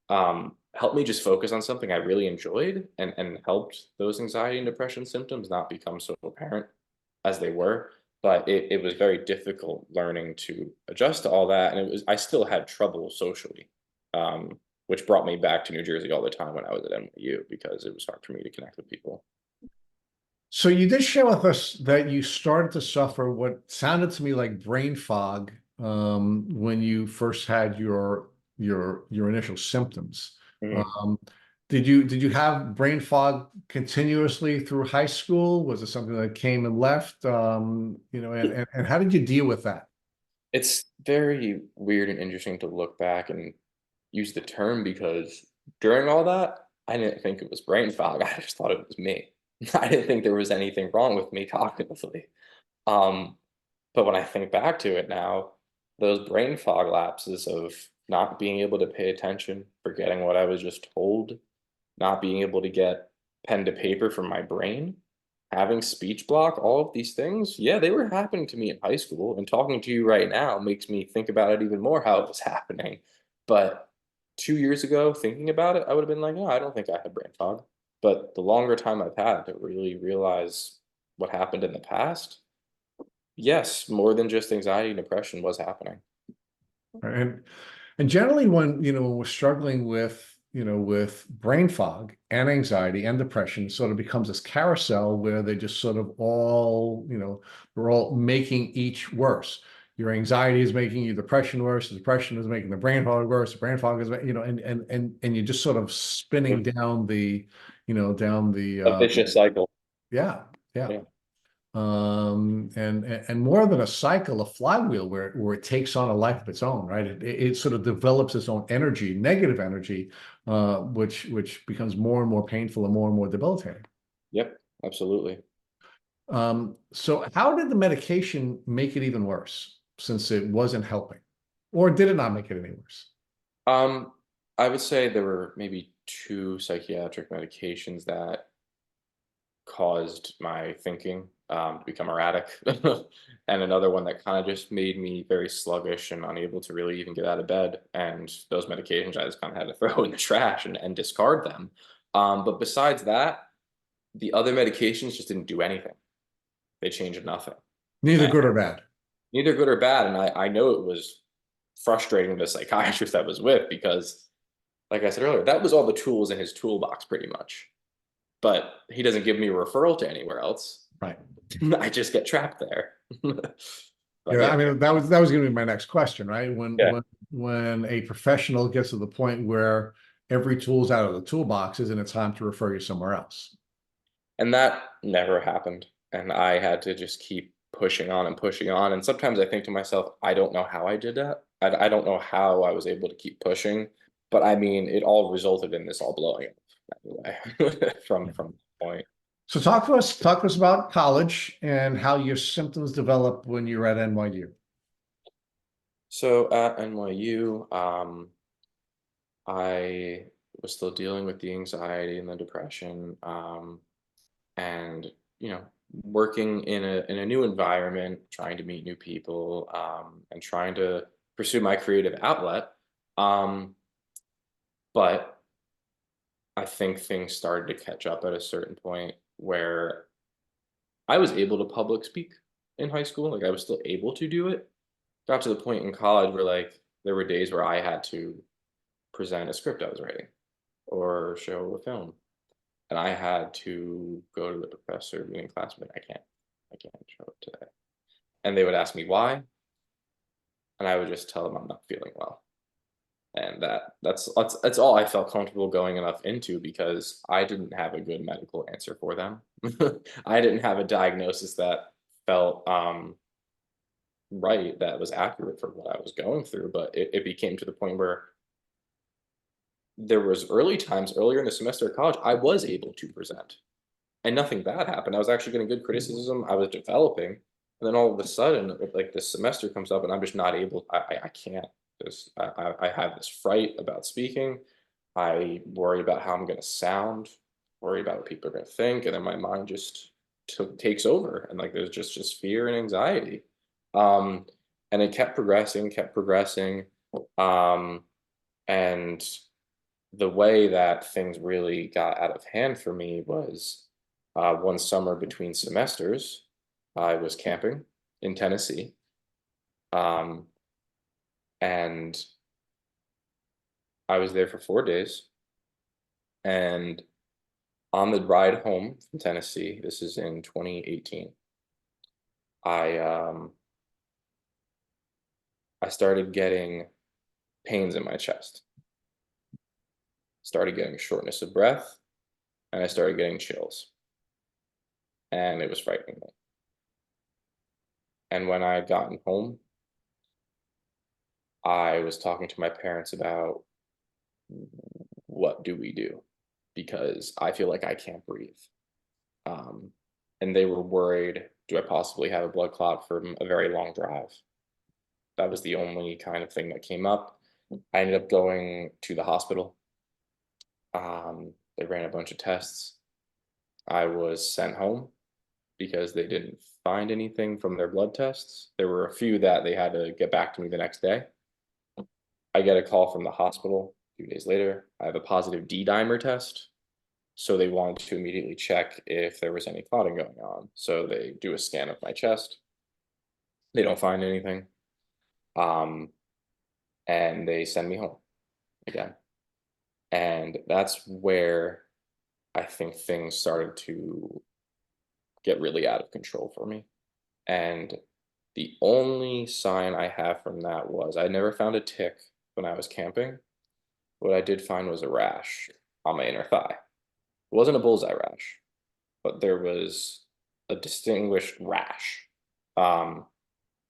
helped me just focus on something I really enjoyed, and helped those anxiety and depression symptoms not become so apparent as they were. But it was very difficult learning to adjust to all that. And I still had trouble socially, which brought me back to New Jersey all the time when I was at NYU, because it was hard for me to connect with people. So you did share with us that you started to suffer what sounded to me like brain fog when you first had your initial symptoms. Mhm. Um, did you have brain fog continuously through high school? Was it something that came and left? And how did you deal with that? It's very weird and interesting to look back and use the term because during all that, I didn't think it was brain fog. I just thought it was me. I didn't think there was anything wrong with me cognitively. Um, but when I think back to it now, those brain fog lapses of not being able to pay attention, forgetting what I was just told, not being able to get pen to paper from my brain, having speech block, all of these things, yeah, they were happening to me in high school. And talking to you right now makes me think about it even more how it was happening. But 2 years ago, thinking about it, I would have been like, no, I don't think I had brain fog. But the longer time I've had to really realize what happened in the past, yes, more than just anxiety and depression was happening. And generally when, when we're struggling with, with brain fog and anxiety and depression, sort of becomes this carousel where they just sort of all, we're all making each worse. Your anxiety is making your depression worse. The depression is making the brain fog worse. The brain fog is, and you're just sort of spinning down the, down the, A vicious cycle. yeah, yeah. Yeah. And more than a cycle, a flywheel where it takes on a life of its own, right? It sort of develops its own energy, negative energy, which becomes more and more painful and more debilitating. Yep. Absolutely. So how did the medication make it even worse since it wasn't helping? Or did it not make it any worse? Um, I would say there were maybe two psychiatric medications that caused my thinking to become erratic, and another one that kind of just made me very sluggish and unable to really even get out of bed. And those medications I just kind of had to throw in the trash and discard them. But besides that, the other medications just didn't do anything. They changed nothing. Neither And good or bad. neither good or bad. And I know it was frustrating the psychiatrist that was with because, like I said earlier, that was all the tools in his toolbox pretty much. But he doesn't give me a referral to anywhere else. Right. I just get trapped there. But Yeah, I yeah, mean that was going to be my next question, right? When yeah. when a professional gets to the point where every tool's out of the toolbox, isn't it time to refer you somewhere else? And that never happened. And I had to just keep pushing on and pushing on. And sometimes I think to myself, I don't know how I did that. I don't know how I was able to keep pushing. But I mean, it all resulted in this all blowing up anyway from that point. So talk to us about college and how your symptoms developed when you were at NYU. So at NYU, I was still dealing with the anxiety and the depression, and you know, working in a new environment, trying to meet new people, and trying to pursue my creative outlet. Um, but I think things started to catch up at a certain point where I was able to public speak in high school. Like I was still able to do it. Got to the point in college where like there were days where I had to present a script I was writing or show a film. And I had to go to the professor in class and be like, I can't show it today. And they would ask me why, and I would just tell them I'm not feeling well. And that's all I felt comfortable going enough into because I didn't have a good medical answer for them. I didn't have a diagnosis that felt right, that was accurate for what I was going through. But it became to the point where there was early times earlier in the semester of college, I was able to present and nothing bad happened. I was actually getting good criticism. I was developing, and then all of a sudden, like this semester comes up, and I'm just not able. I can't. This I have this fright about speaking. I worry about how I'm going to sound. Worry about what people are going to think, and then my mind just takes over, and like there's just fear and anxiety. Um, and it kept progressing, um, and the way that things really got out of hand for me was one summer between semesters. I was camping in Tennessee, um, and I was there for 4 days. And on the ride home from Tennessee, this is in 2018, I I started getting pains in my chest, started getting shortness of breath, and I started getting chills, and it was frightening me. And when I had gotten home, I was talking to my parents about what do we do because I feel like I can't breathe. Um, and they were worried, do I possibly have a blood clot from a very long drive? That was the only kind of thing that came up. I ended up going to the hospital. They ran a bunch of tests. I was sent home because they didn't find anything from their blood tests. There were a few that they had to get back to me the next day. I get a call from the hospital a few days later. I have a positive D dimer test. So they wanted to immediately check if there was any clotting going on. So they do a scan of my chest. They don't find anything. Um, and they send me home again. And that's where I think things started to get really out of control for me. And the only sign I have from that was I never found a tick when I was camping. What I did find was a rash on my inner thigh. It wasn't a bullseye rash, but there was a distinguished rash. Um,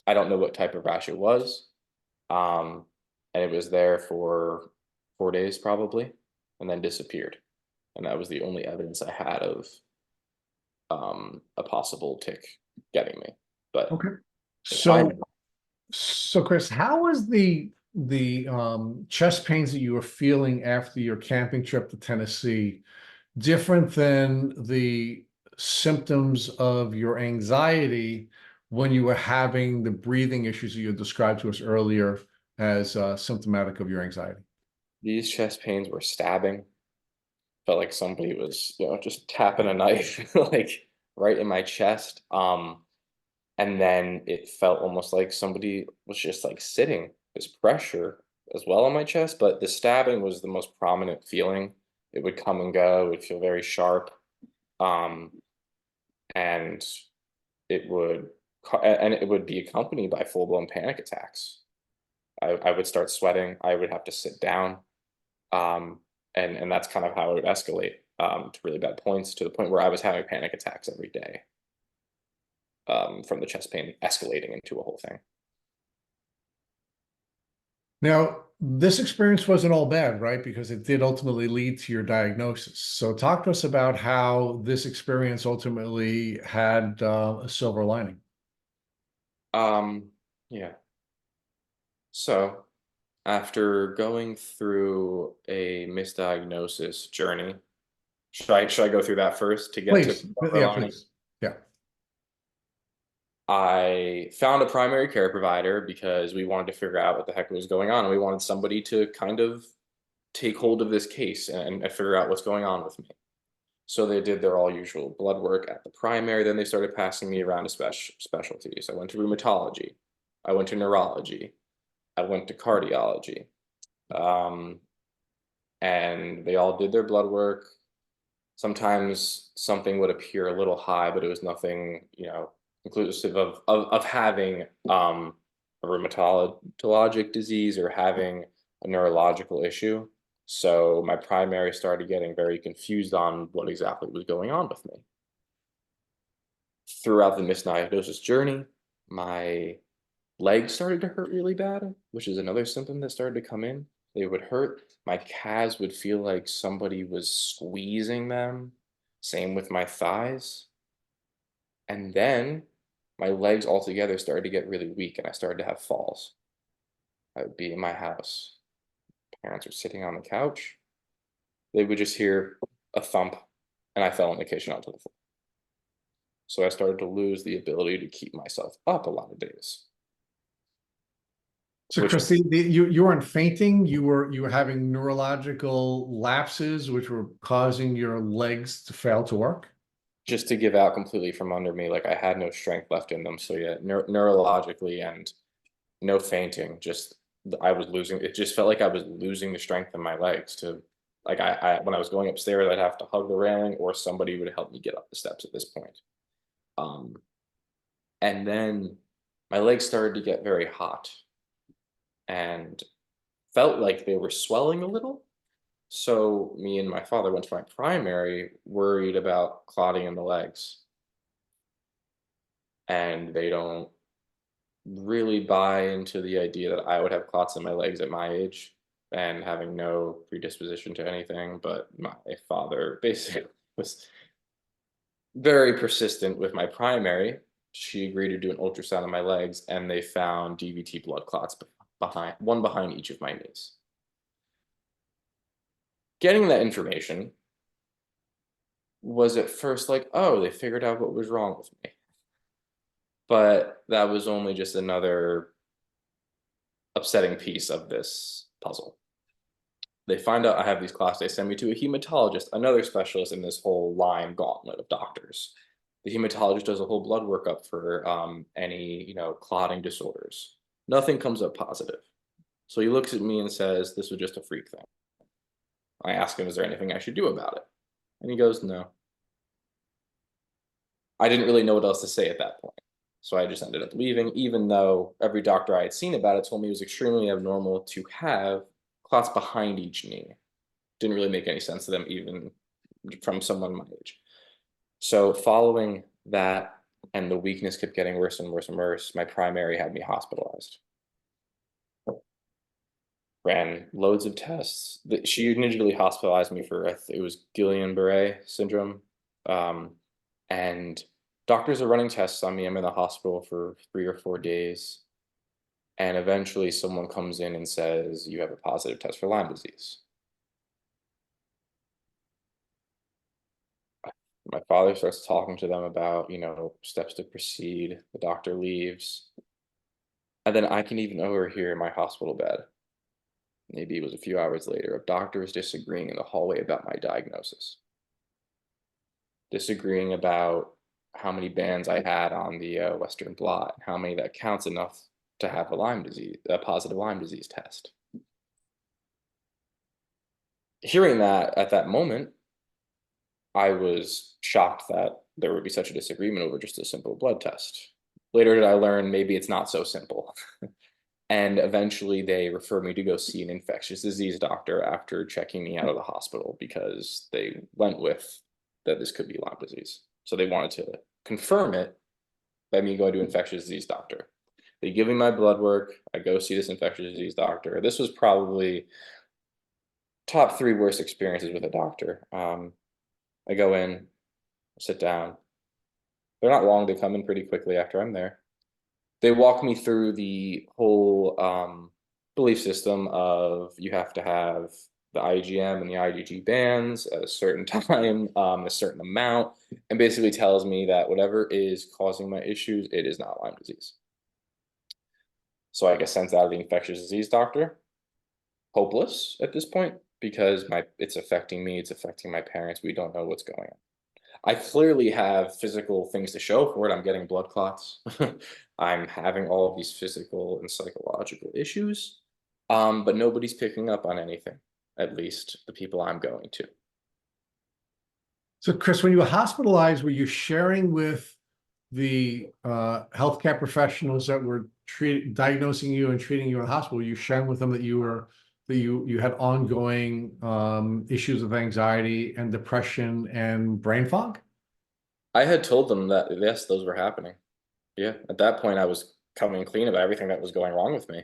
I don't know what type of rash it was. Um, and it was there for 4 days probably, and then disappeared. And that was the only evidence I had of a possible tick getting me. But Okay. if I So Chris, how was the chest pains that you were feeling after your camping trip to Tennessee different than the symptoms of your anxiety when you were having the breathing issues that you had described to us earlier as symptomatic of your anxiety? these chest pains were stabbing, felt like somebody was, just tapping a knife like right in my chest. And then it felt almost like somebody was just like sitting this pressure as well on my chest, but the stabbing was the most prominent feeling. It would come and go, it would feel very sharp. Um, and and it would be accompanied by full-blown panic attacks. I would start sweating, I would have to sit down. Um, and that's kind of how it would escalate to really bad points, to the point where I was having panic attacks every day, from the chest pain escalating into a whole thing. Now, this experience wasn't all bad, right? Because it did ultimately lead to your diagnosis. So talk to us about how this experience ultimately had a silver lining. Um, yeah. So after going through a misdiagnosis journey, should I go through that first to get to Please. silver Yeah, lining? please. Yeah. I found a primary care provider because we wanted to figure out what the heck was going on, and we wanted somebody to kind of take hold of this case and figure out what's going on with me. So they did their all usual blood work at the primary. Then they started passing me around to specialties. I went to rheumatology. I went to neurology. I went to cardiology. Um, and they all did their blood work. Sometimes something would appear a little high, but it was nothing, inclusive of having a rheumatologic disease or having a neurological issue. So my primary started getting very confused on what exactly was going on with me. Throughout the misdiagnosis journey, my legs started to hurt really bad, which is another symptom that started to come in. They would hurt. My calves would feel like somebody was squeezing them. Same with my thighs. And then my legs altogether started to get really weak and I started to have falls. I would be in my house. Parents were sitting on the couch. They would just hear a thump and I fell in the kitchen onto the floor. So I started to lose the ability to keep myself up a lot of days, So, which Christine, you weren't fainting. You were having neurological lapses, which were causing your legs to fail to work. just to give out completely from under me. Like I had no strength left in them. So yeah, neurologically and no fainting. Just I was losing. It just felt like I was losing the strength in my legs. To like when I was going upstairs, I'd have to hug the railing, or somebody would help me get up the steps at this point. Um, and then my legs started to get very hot and felt like they were swelling a little. So me and my father went to my primary, worried about clotting in the legs, and they don't. really buy into the idea that I would have clots in my legs at my age and having no predisposition to anything. But my father basically was very persistent with my primary. She agreed to do an ultrasound of my legs, and they found DVT blood clots behind one behind each of my knees. Getting that information was at first like, oh, they figured out what was wrong with me. But that was only just another upsetting piece of this puzzle. They find out I have these clots, they send me to a hematologist, another specialist in this whole Lyme gauntlet of doctors. The hematologist does a whole blood workup for any, clotting disorders. Nothing comes up positive. So he looks at me and says, this was just a freak thing. I ask him, is there anything I should do about it? And he goes, no. I didn't really know what else to say at that point. So I just ended up leaving, even though every doctor I had seen about it told me it was extremely abnormal to have clots behind each knee. Didn't really make any sense to them, even from someone my age. So following that, and the weakness kept getting worse and worse and worse, my primary had me hospitalized. Ran loads of tests. She initially hospitalized me for, it was Guillain-Barré syndrome. And doctors are running tests on me. I'm in the hospital for 3 or 4 days. And eventually someone comes in and says, you have a positive test for Lyme disease. My father starts talking to them about, steps to proceed. The doctor leaves. And then I can even overhear in my hospital bed, maybe it was a few hours later, of doctors disagreeing in the hallway about my diagnosis. Disagreeing about how many bands I had on the Western blot, how many that counts enough to have a positive Lyme disease test. Hearing that at that moment, I was shocked that there would be such a disagreement over just a simple blood test. Later did I learn maybe it's not so simple. And eventually they referred me to go see an infectious disease doctor after checking me out of the hospital because they went with that this could be Lyme disease. So they wanted to confirm it by me going to an infectious disease doctor. They give me my blood work. I go see this infectious disease doctor. This was probably top 3 worst experiences with a doctor. I go in, sit down. They're not long. They come in pretty quickly after I'm there. They walk me through the whole belief system of you have to have the IgM and the IgG bands at a certain time, a certain amount, and basically tells me that whatever is causing my issues, it is not Lyme disease. So I get sent out of the infectious disease doctor, hopeless at this point because it's affecting me, it's affecting my parents. We don't know what's going on. I clearly have physical things to show for it. I'm getting blood clots. I'm having all of these physical and psychological issues, but nobody's picking up on anything, at least the people I'm going to. So, Chris, when you were hospitalized, were you sharing with the healthcare professionals that were diagnosing you and treating you in the hospital? Were you sharing with them that you had ongoing issues of anxiety and depression and brain fog? I had told them that, yes, those were happening. Yeah, at that point, I was coming clean about everything that was going wrong with me.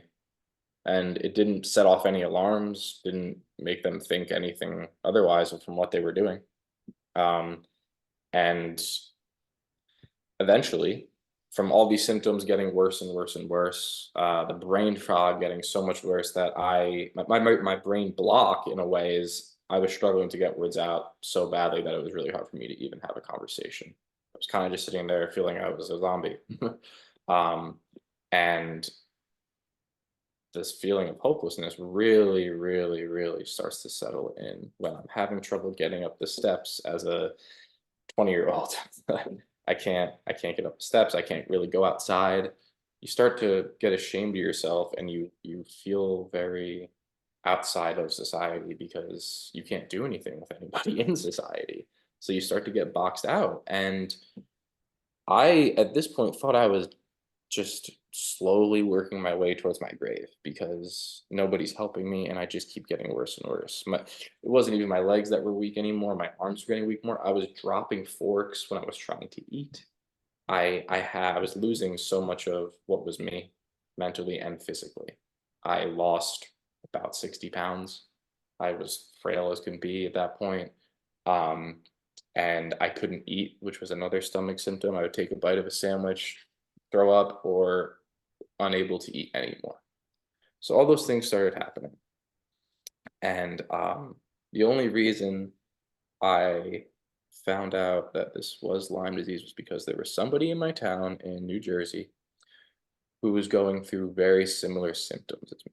And it didn't set off any alarms, didn't make them think anything otherwise from what they were doing. And eventually, from all these symptoms getting worse and worse and worse, the brain fog getting so much worse that my brain block in a way is I was struggling to get words out so badly that it was really hard for me to even have a conversation. I was kind of just sitting there feeling I was a zombie. And this feeling of hopelessness really, really, really starts to settle in when I'm having trouble getting up the steps as a 20-year-old. I can't get up the steps. I can't really go outside. You start to get ashamed of yourself and you feel very outside of society because you can't do anything with anybody in society. So you start to get boxed out. And I, at this point, thought I was just slowly working my way towards my grave because nobody's helping me and I just keep getting worse and worse. It wasn't even my legs that were weak anymore. My arms were getting weak more. I was dropping forks when I was trying to eat. I was losing so much of what was me, mentally and physically. I lost about 60 pounds. I was frail as can be at that point. Um, and I couldn't eat, which was another stomach symptom. I would take a bite of a sandwich, throw up, or unable to eat anymore. So all those things started happening. And the only reason I found out that this was Lyme disease was because there was somebody in my town in New Jersey who was going through very similar symptoms as me.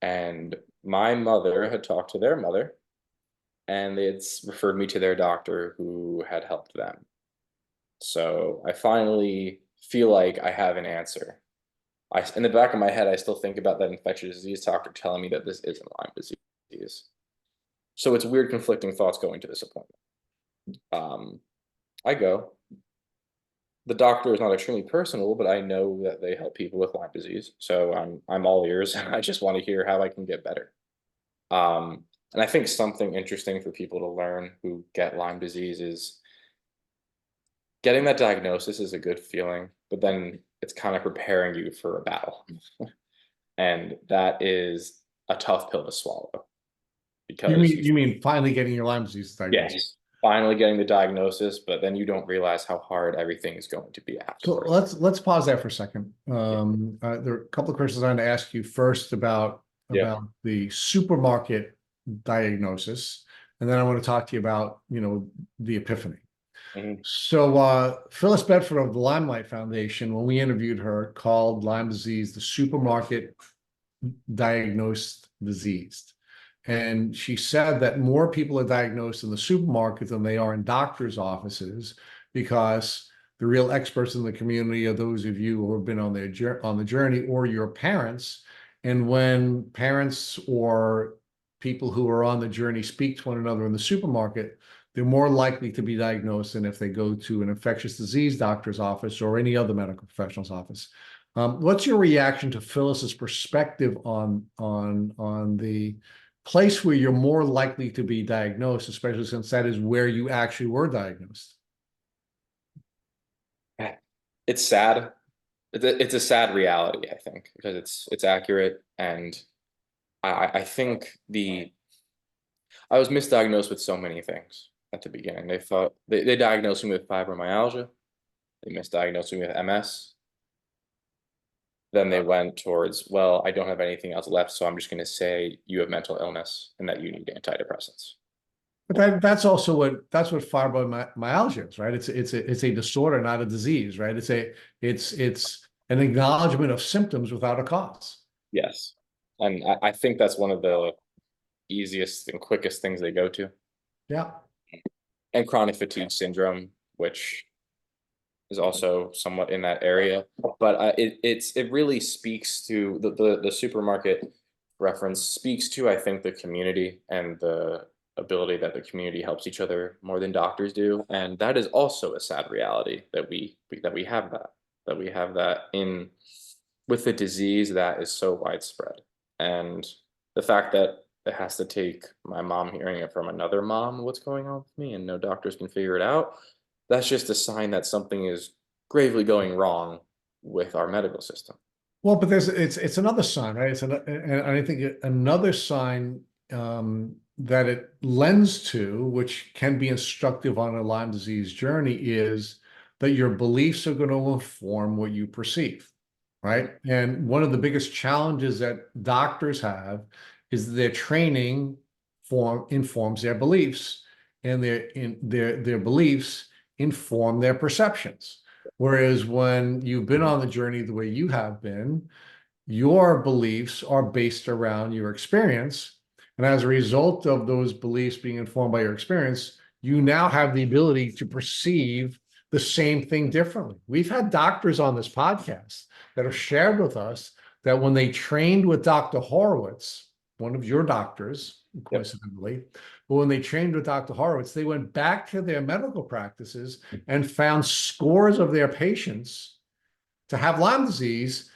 And my mother had talked to their mother, and they had referred me to their doctor who had helped them. So I finally feel like I have an answer. In the back of my head, I still think about that infectious disease doctor telling me that this isn't Lyme disease. So it's weird, conflicting thoughts going to this appointment. I go. The doctor is not extremely personable, but I know that they help people with Lyme disease, so I'm all ears, and I just want to hear how I can get better. And I think something interesting for people to learn who get Lyme disease is getting that diagnosis is a good feeling, but then it's kind of preparing you for a battle, and that is a tough pill to swallow because You mean finally getting your Lyme disease diagnosis? yes, finally getting the diagnosis, but then you don't realize how hard everything is going to be So afterwards. let's pause there for a second. There are a couple of questions I want to ask you first Yeah. about the supermarket diagnosis, and then I want to talk to you about the epiphany. Mhm. So Phyllis Bedford of the Limelight Foundation, when we interviewed her, called Lyme disease the supermarket diagnosed disease. And she said that more people are diagnosed in the supermarket than they are in doctors' offices because the real experts in the community are those of you who have been on the journey or your parents. And when parents or people who are on the journey speak to one another in the supermarket, they're more likely to be diagnosed than if they go to an infectious disease doctor's office or any other medical professional's office. What's your reaction to Phyllis's perspective on the place where you're more likely to be diagnosed, especially since that is where you actually were diagnosed? It's sad. It's a sad reality, I think, because it's accurate, and I think I was misdiagnosed with so many things at the beginning. They thought they diagnosed me with fibromyalgia. They misdiagnosed me with MS. Then they went towards, well, I don't have anything else left, so I'm just going to say you have mental illness and that you need antidepressants. But that's also what fibromyalgia is, right? It's a disorder, not a disease, right? It's an acknowledgement of symptoms without a cause. Yes, and I think that's one of the easiest and quickest things they go to. Yeah. And chronic fatigue syndrome, which is also somewhat in that area. But it really speaks to the supermarket reference speaks to, I think, the community and the ability that the community helps each other more than doctors do. And that is also a sad reality that we have that we have that in with the disease that is so widespread. And the fact that it has to take my mom hearing it from another mom what's going on with me and no doctors can figure it out, that's just a sign that something is gravely going wrong with our medical system. Well, but it's another sign, right? And I think another sign that it lends to, which can be instructive on a Lyme disease journey, is that your beliefs are going to inform what you perceive, right? And one of the biggest challenges that doctors have is their training informs their beliefs, and their beliefs inform their perceptions. Whereas when you've been on the journey the way you have been, your beliefs are based around your experience. And as a result of those beliefs being informed by your experience, you now have the ability to perceive the same thing differently. We've had doctors on this podcast that have shared with us that when they trained with Dr. Horowitz, one of your doctors, coincidentally, but when they trained with Dr. Horowitz, they went back to their medical practices and found scores of their patients to have Lyme disease.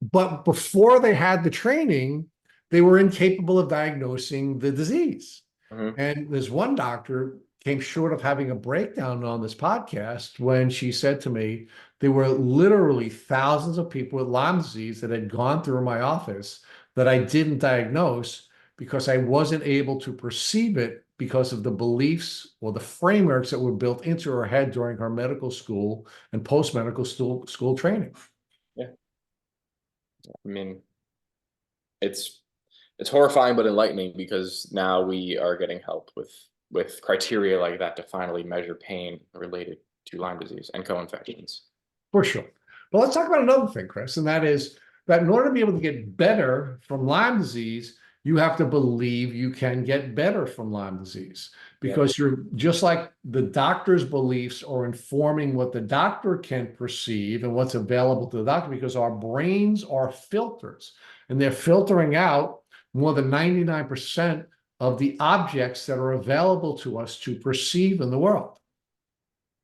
But before they had the training, they were incapable of diagnosing the disease. Mhm. And there's one doctor came short of having a breakdown on this podcast when she said to me, there were literally thousands of people with Lyme disease that had gone through my office that I didn't diagnose because I wasn't able to perceive it because of the beliefs or the frameworks that were built into her head during her medical school and post-medical school training. Yeah. I mean, it's horrifying but enlightening, because now we are getting help with criteria like that to finally measure pain related to Lyme disease and co-infections. For sure. But let's talk about another thing, Chris, and that is that in order to be able to get better from Lyme disease, you have to believe you can get better from Lyme disease, because you're just like the doctor's beliefs are informing what the doctor can perceive and what's available to the doctor, because our brains are filters and they're filtering out more than 99% of the objects that are available to us to perceive in the world.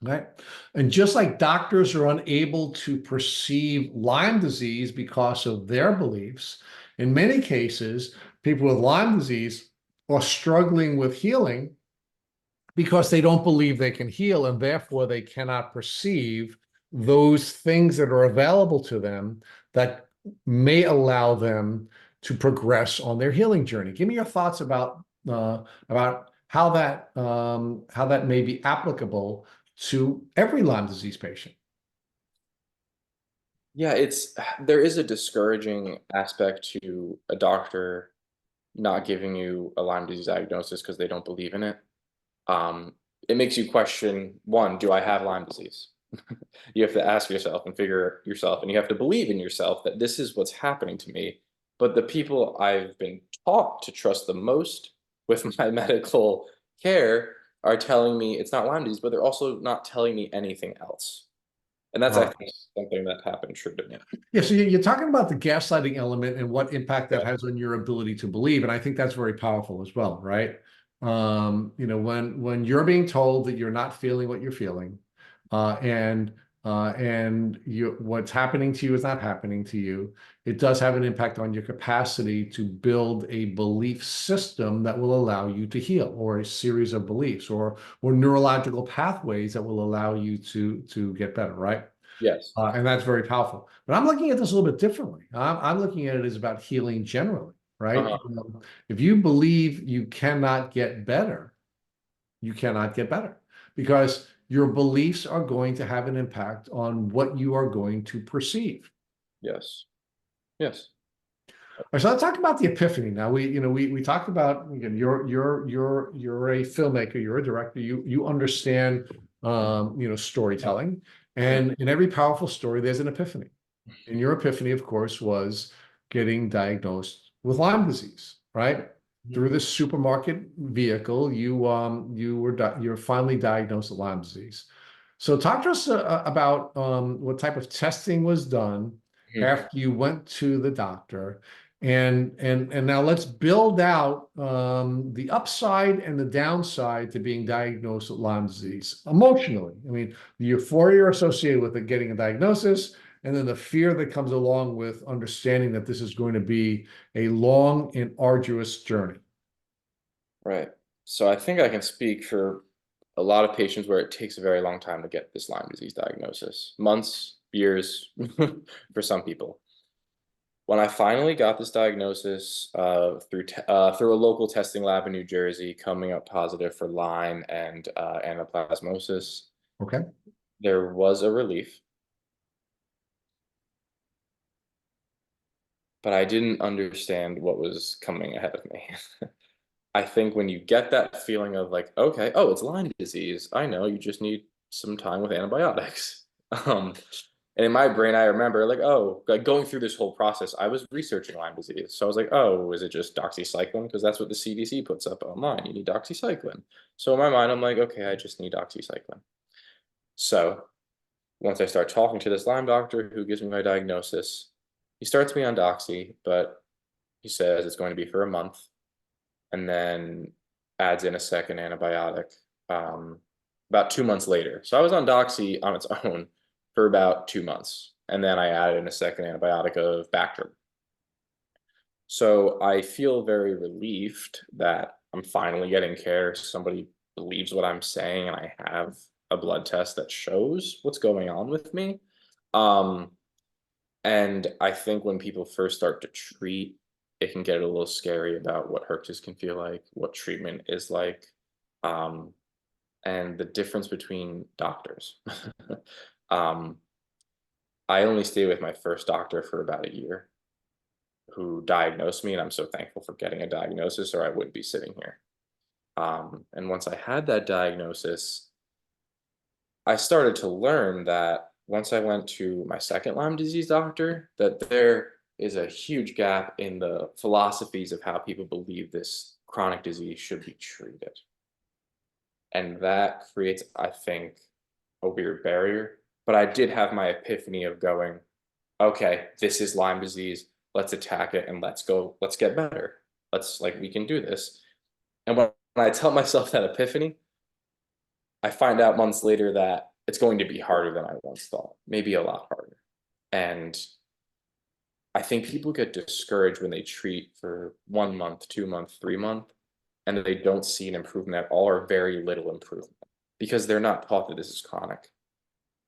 Right. And just like doctors are unable to perceive Lyme disease because of their beliefs, in many cases, people with Lyme disease are struggling with healing because they don't believe they can heal, and therefore they cannot perceive those things that are available to them that may allow them to progress on their healing journey. Give me your thoughts about how that may be applicable to every Lyme disease patient. Yeah, there is a discouraging aspect to a doctor not giving you a Lyme disease diagnosis because they don't believe in it. It makes you question, one, do I have Lyme disease? You have to ask yourself and figure yourself, and you have to believe in yourself that this is what's happening to me. But the people I've been taught to trust the most with my medical care are telling me it's not Lyme disease, but they're also not telling me anything else. And that's, I think, something that happened true to me. Yeah, so you're talking about the gaslighting element and what impact that Yeah. has on your ability to believe, and I think that's very powerful as well, right? When you're being told that you're not feeling what you're feeling, and what's happening to you is not happening to you, it does have an impact on your capacity to build a belief system that will allow you to heal, or a series of beliefs, or neurological pathways that will allow you to get better, right? Yes. And that's very powerful. But I'm looking at this a little bit differently. I'm looking at it as about healing generally, right? If you believe you cannot get better, you cannot get better, because your beliefs are going to have an impact on what you are going to perceive. Yes. Yes. All right, so let's talk about the epiphany. Now we talked about, again, you're a filmmaker, you're a director, you understand storytelling, and in every powerful story there's an epiphany. And your epiphany, of course, was getting diagnosed with Lyme disease, right? Through this supermarket vehicle, you're finally diagnosed with Lyme disease. So talk to us about what type of testing was done after you went to the doctor, and now let's build out the upside and the downside to being diagnosed with Lyme disease emotionally. I mean, the euphoria associated with it, getting a diagnosis, and then the fear that comes along with understanding that this is going to be a long and arduous journey. Right. So I think I can speak for a lot of patients where it takes a very long time to get this Lyme disease diagnosis. Months, years, for some people. When I finally got this diagnosis through a local testing lab in New Jersey, coming up positive for Lyme and anaplasmosis, Okay. there was a relief. But I didn't understand what was coming ahead of me. I think when you get that feeling of like, okay, oh, it's Lyme disease. I know, you just need some time with antibiotics. And in my brain, I remember like, oh, like going through this whole process, I was researching Lyme disease. So I was like, oh, is it just doxycycline? Because that's what the CDC puts up online. You need doxycycline. So in my mind, I'm like, okay, I just need doxycycline. So once I start talking to this Lyme doctor who gives me my diagnosis, he starts me on doxy, but he says it's going to be for a month, and then adds in a second antibiotic about 2 months later. So I was on doxy on its own for about 2 months, and then I added in a second antibiotic of Bactrim. So I feel very relieved that I'm finally getting care. Somebody believes what I'm saying and I have a blood test that shows what's going on with me. Um, and I think when people first start to treat, it can get a little scary about what herpes can feel like, what treatment is like, um, and the difference between doctors. um, I only stayed with my first doctor for about a year, who diagnosed me, and I'm so thankful for getting a diagnosis, or I wouldn't be sitting here. And once I had that diagnosis, I started to learn that once I went to my second Lyme disease doctor, that there is a huge gap in the philosophies of how people believe this chronic disease should be treated. And that creates, I think, a weird barrier. But I did have my epiphany of going, okay, this is Lyme disease. Let's attack it and let's go, let's get better. Let's, like, we can do this. And when I tell myself that epiphany, I find out months later that it's going to be harder than I once thought, maybe a lot harder. And I think people get discouraged when they treat for 1 month, 2 months, 3 months, and they don't see an improvement at all or very little improvement because they're not taught that this is chronic.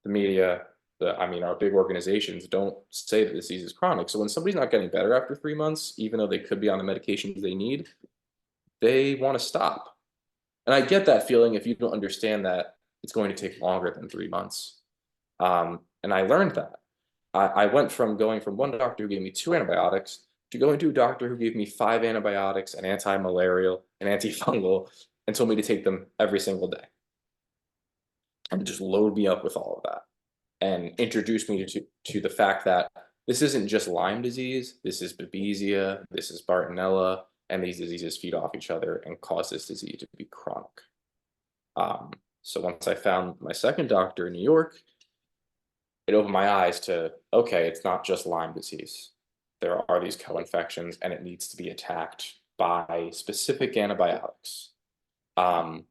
The media, our big organizations don't say that the disease is chronic. So when somebody's not getting better after 3 months, even though they could be on the medications they need, they want to stop. And I get that feeling if you don't understand that it's going to take longer than 3 months. And I learned that. I went from going from one doctor who gave me 2 antibiotics to going to a doctor who gave me 5 antibiotics, an anti-malarial, an antifungal, and told me to take them every single day. And just load me up with all of that and introduce me to the fact that this isn't just Lyme disease, this is Babesia, this is Bartonella, and these diseases feed off each other and cause this disease to be chronic. So once I found my second doctor in New York, it opened my eyes to, okay, it's not just Lyme disease. There are these co-infections and it needs to be attacked by specific antibiotics. And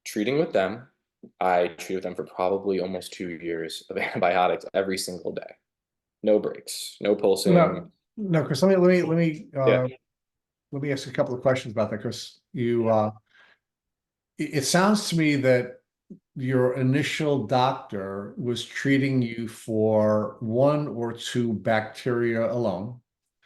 treating with them, I treated them for probably almost 2 years of antibiotics every single day. No breaks, no pulsing. No, Chris, let me Yeah. let me ask a couple of questions about that, Chris. It sounds to me that your initial doctor was treating you for 1 or 2 bacteria alone,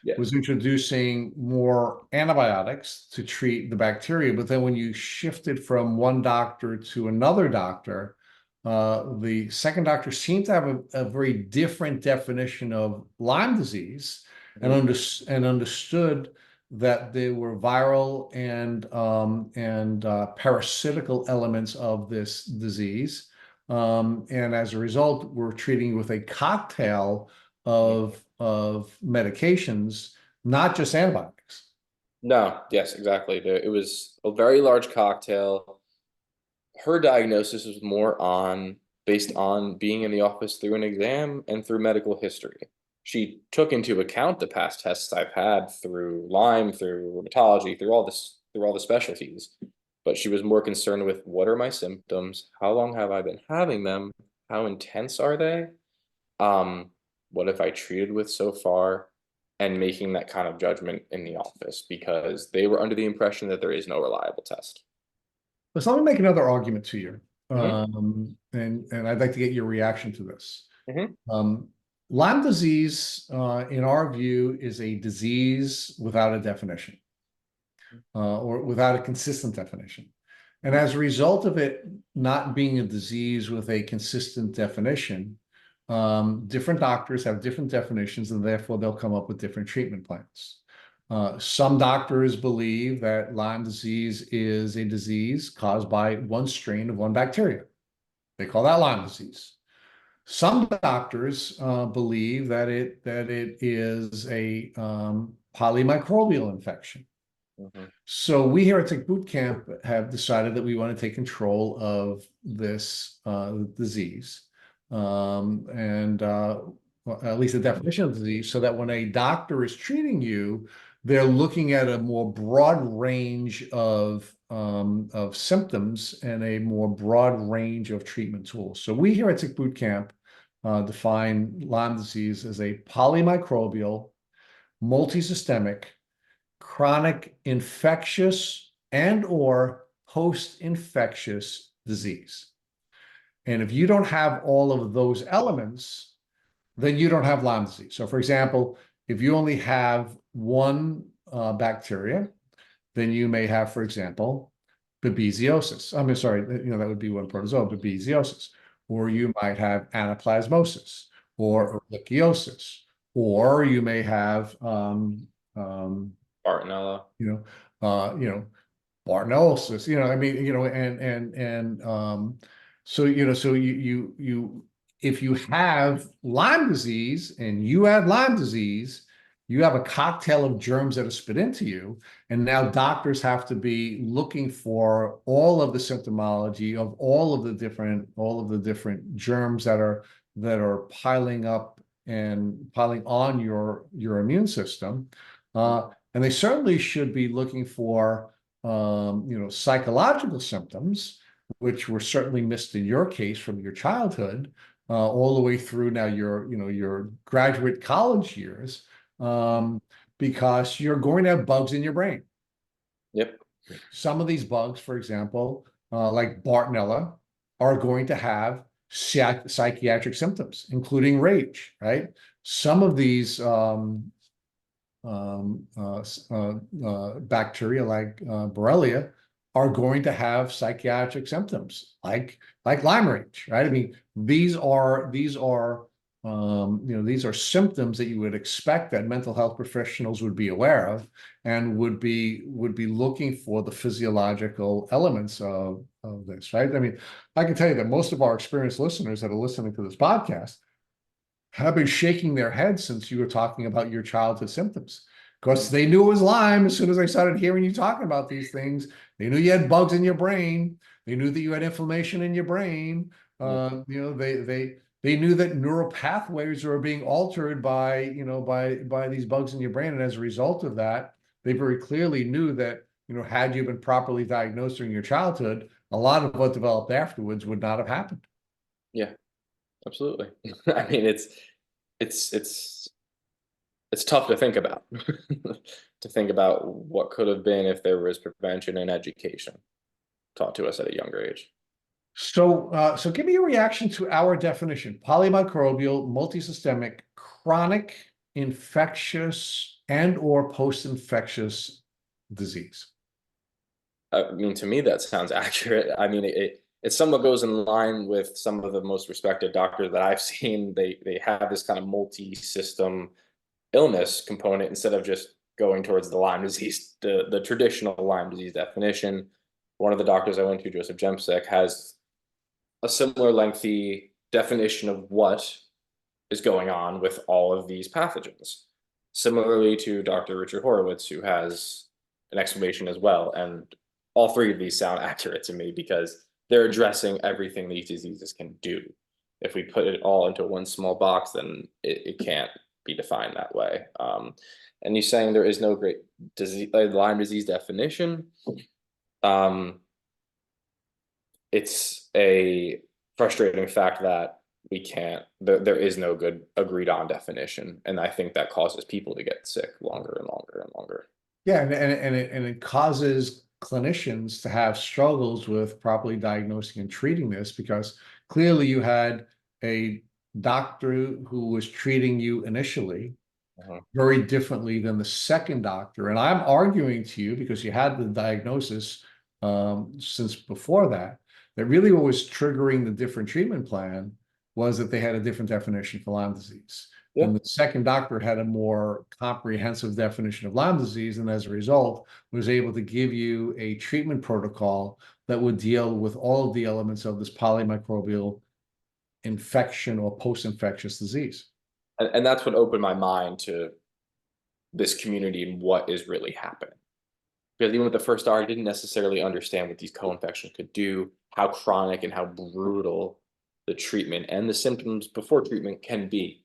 Yeah. was introducing more antibiotics to treat the bacteria. But then when you shifted from one doctor to another doctor, the second doctor seemed to have a very different definition of Lyme disease and understood that there were viral and parasitical elements of this disease. And as a result, we're treating with a cocktail of medications, not just antibiotics. No, yes, exactly. It was a very large cocktail. Her diagnosis was more based on being in the office through an exam and through medical history. She took into account the past tests I've had through Lyme, through rheumatology, through all the specialties. But she was more concerned with what are my symptoms? How long have I been having them? How intense are they? What have I treated with so far? And making that kind of judgment in the office because they were under the impression that there is no reliable test. So let me make another argument to you. Mm-hmm. And I'd like to get your reaction to this. Mm-hmm. Lyme disease, in our view, is a disease without a definition, or without a consistent definition. And as a result of it not being a disease with a consistent definition, different doctors have different definitions, and therefore they'll come up with different treatment plans. Some doctors believe that Lyme disease is a disease caused by one strain of one bacteria. They call that Lyme disease. Some doctors believe that it is a polymicrobial infection. Mm-hmm. So we here at Tick Boot Camp have decided that we want to take control of this disease, and well, at least the definition of the disease, so that when a doctor is treating you, they're looking at a more broad range of symptoms and a more broad range of treatment tools. So we here at Tick Boot Camp define Lyme disease as a polymicrobial, multisystemic, chronic infectious and or post-infectious disease. And if you don't have all of those elements, then you don't have Lyme disease. So for example, if you only have one bacteria, then you may have, for example, babesiosis. I'm sorry, that would be one protozoa, babesiosis. Or you might have anaplasmosis or ehrlichiosis, or you may have Bartonella. Bartonellosis, so if you have Lyme disease and you have Lyme disease, you have a cocktail of germs that are spit into you, and now doctors have to be looking for all of the symptomology of all of the different germs that are piling up and piling on your immune system, and they certainly should be looking for psychological symptoms, which were certainly missed in your case from your childhood, all the way through now your graduate college years, because you're going to have bugs in your brain. Yep. Some of these bugs, for example, like Bartonella, are going to have psychiatric symptoms, including rage, right? Some of these bacteria like Borrelia are going to have psychiatric symptoms like Lyme rage, right? I mean, these are symptoms that you would expect that mental health professionals would be aware of and would be looking for the physiological elements of this, right? I mean, I can tell you that most of our experienced listeners that are listening to this podcast have been shaking their heads since you were talking about your childhood symptoms, because they knew it was Lyme as soon as they started hearing you talking about these things. They knew you had bugs in your brain. They knew that you had inflammation in your brain. They knew that neural pathways were being altered by these bugs in your brain, and as a result of that, they very clearly knew that had you been properly diagnosed during your childhood, a lot of what developed afterwards would not have happened. Yeah, absolutely. I mean, it's tough to think about, to think about what could have been if there was prevention and education taught to us at a younger age. So give me your reaction to our definition: polymicrobial, multisystemic, chronic, infectious, and or post-infectious disease. I mean, to me, that sounds accurate. I mean, it somewhat goes in line with some of the most respected doctors that I've seen. They have this kind of multi-system illness component instead of just going towards the Lyme disease, the traditional Lyme disease definition. One of the doctors I went to, Joseph Jemsek, has a similar lengthy definition of what is going on with all of these pathogens. Similarly to Dr. Richard Horowitz, who has an explanation as well. And all three of these sound accurate to me because they're addressing everything these diseases can do. If we put it all into one small box, then it can't be defined that way. And you're saying there is no great disease, Lyme disease definition. It's a frustrating fact that we can't, there is no good agreed on definition. And I think that causes people to get sick longer and longer and longer. Yeah, and it causes clinicians to have struggles with properly diagnosing and treating this, because clearly you had a doctor who was treating you initially very differently than the second doctor. And I'm arguing to you, because you had the diagnosis since before that really what was triggering the different treatment plan was that they had a different definition for Lyme disease. Yeah. And the second doctor had a more comprehensive definition of Lyme disease, and as a result, was able to give you a treatment protocol that would deal with all of the elements of this polymicrobial infection or post-infectious disease. And that's what opened my mind to this community and what is really happening. Because even with the first doctor, I didn't necessarily understand what these co-infections could do, how chronic and how brutal the treatment and the symptoms before treatment can be.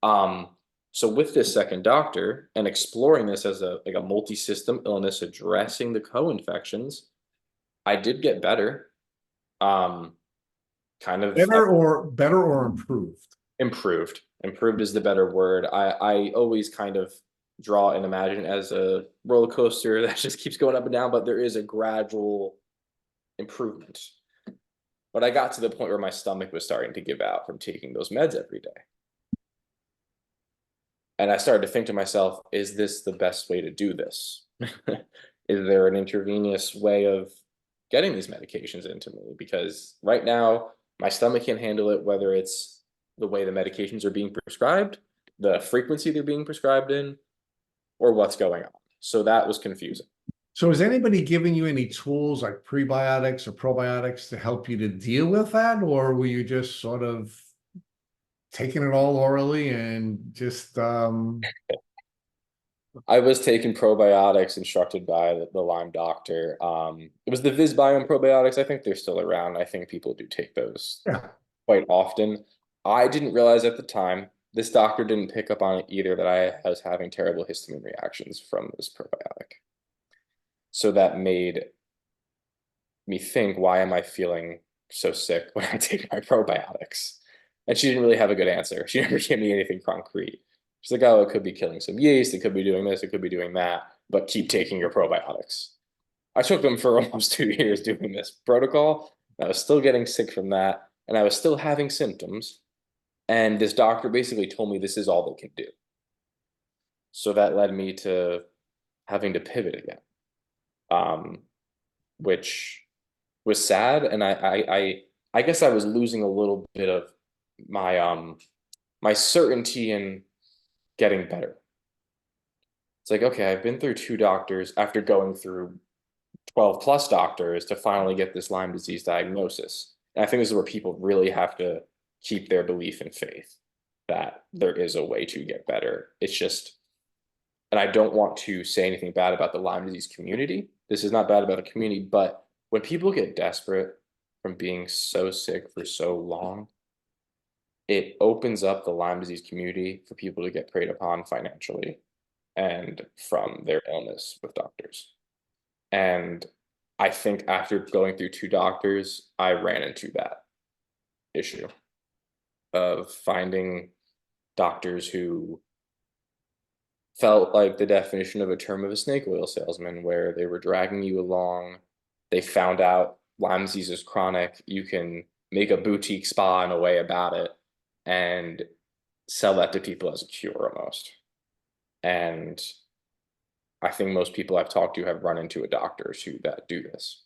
So with this second doctor and exploring this as a multi-system illness addressing the co-infections, I did get better. Kind of better or improved. Improved is the better word. I always kind of draw and imagine as a roller coaster that just keeps going up and down, but there is a gradual improvement. But I got to the point where my stomach was starting to give out from taking those meds every day. And I started to think to myself, is this the best way to do this? Is there an intravenous way of getting these medications into me? Because right now, my stomach can't handle it, whether it's the way the medications are being prescribed, the frequency they're being prescribed in, or what's going on. So that was confusing. So is anybody giving you any tools like prebiotics or probiotics to help you to deal with that? Or were you just sort of taking it all orally and just I was taking probiotics instructed by the Lyme doctor. It was the Visbiome probiotics. I think they're still around. I think people do take those yeah. quite often. I didn't realize at the time, this doctor didn't pick up on it either, that I was having terrible histamine reactions from this probiotic. So that made me think, why am I feeling so sick when I take my probiotics? And she didn't really have a good answer. She never gave me anything concrete. She's like, oh, it could be killing some yeast, it could be doing this, it could be doing that, but keep taking your probiotics. I took them for almost 2 years doing this protocol, and I was still getting sick from that, and I was still having symptoms. And this doctor basically told me this is all they can do. So that led me to having to pivot again, which was sad. And I guess I was losing a little bit of my my certainty in getting better. It's like, okay, I've been through 2 doctors after going through 12 plus doctors to finally get this Lyme disease diagnosis. And I think this is where people really have to keep their belief and faith that there is a way to get better. It's just, and I don't want to say anything bad about the Lyme disease community. This is not bad about the community, but when people get desperate from being so sick for so long, it opens up the Lyme disease community for people to get preyed upon financially and from their illness with doctors. And I think after going through 2 doctors, I ran into that issue of finding doctors who felt like the definition of a term of a snake oil salesman, where they were dragging you along. They found out Lyme disease is chronic. You can make a boutique spa in a way about it and sell that to people as a cure almost. And I think most people I've talked to have run into doctors who that do this.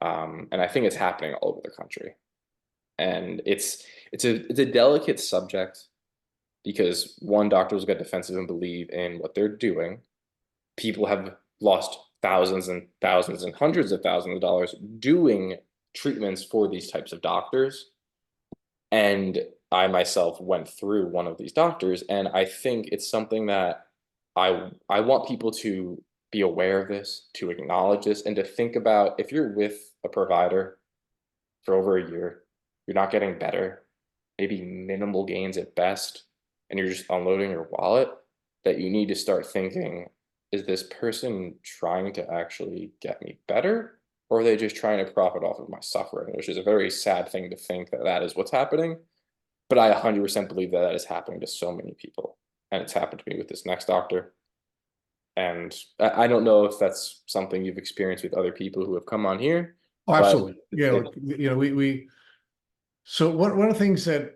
And I think it's happening all over the country. And it's a delicate subject, because one, doctors get defensive and believe in what they're doing. People have lost thousands and thousands and hundreds of thousands of dollars doing treatments for these types of doctors. And I myself went through one of these doctors, and I think it's something that I want people to be aware of this, to acknowledge this, and to think about, if you're with a provider for over a year, you're not getting better, maybe minimal gains at best, and you're just unloading your wallet, that you need to start thinking, is this person trying to actually get me better? Or are they just trying to profit off of my suffering? Which is a very sad thing to think that that is what's happening. But I 100% believe that that is happening to so many people. And it's happened to me with this next doctor. And I don't know if that's something you've experienced with other people who have come on here. Oh, absolutely. Yeah, we so one of the things that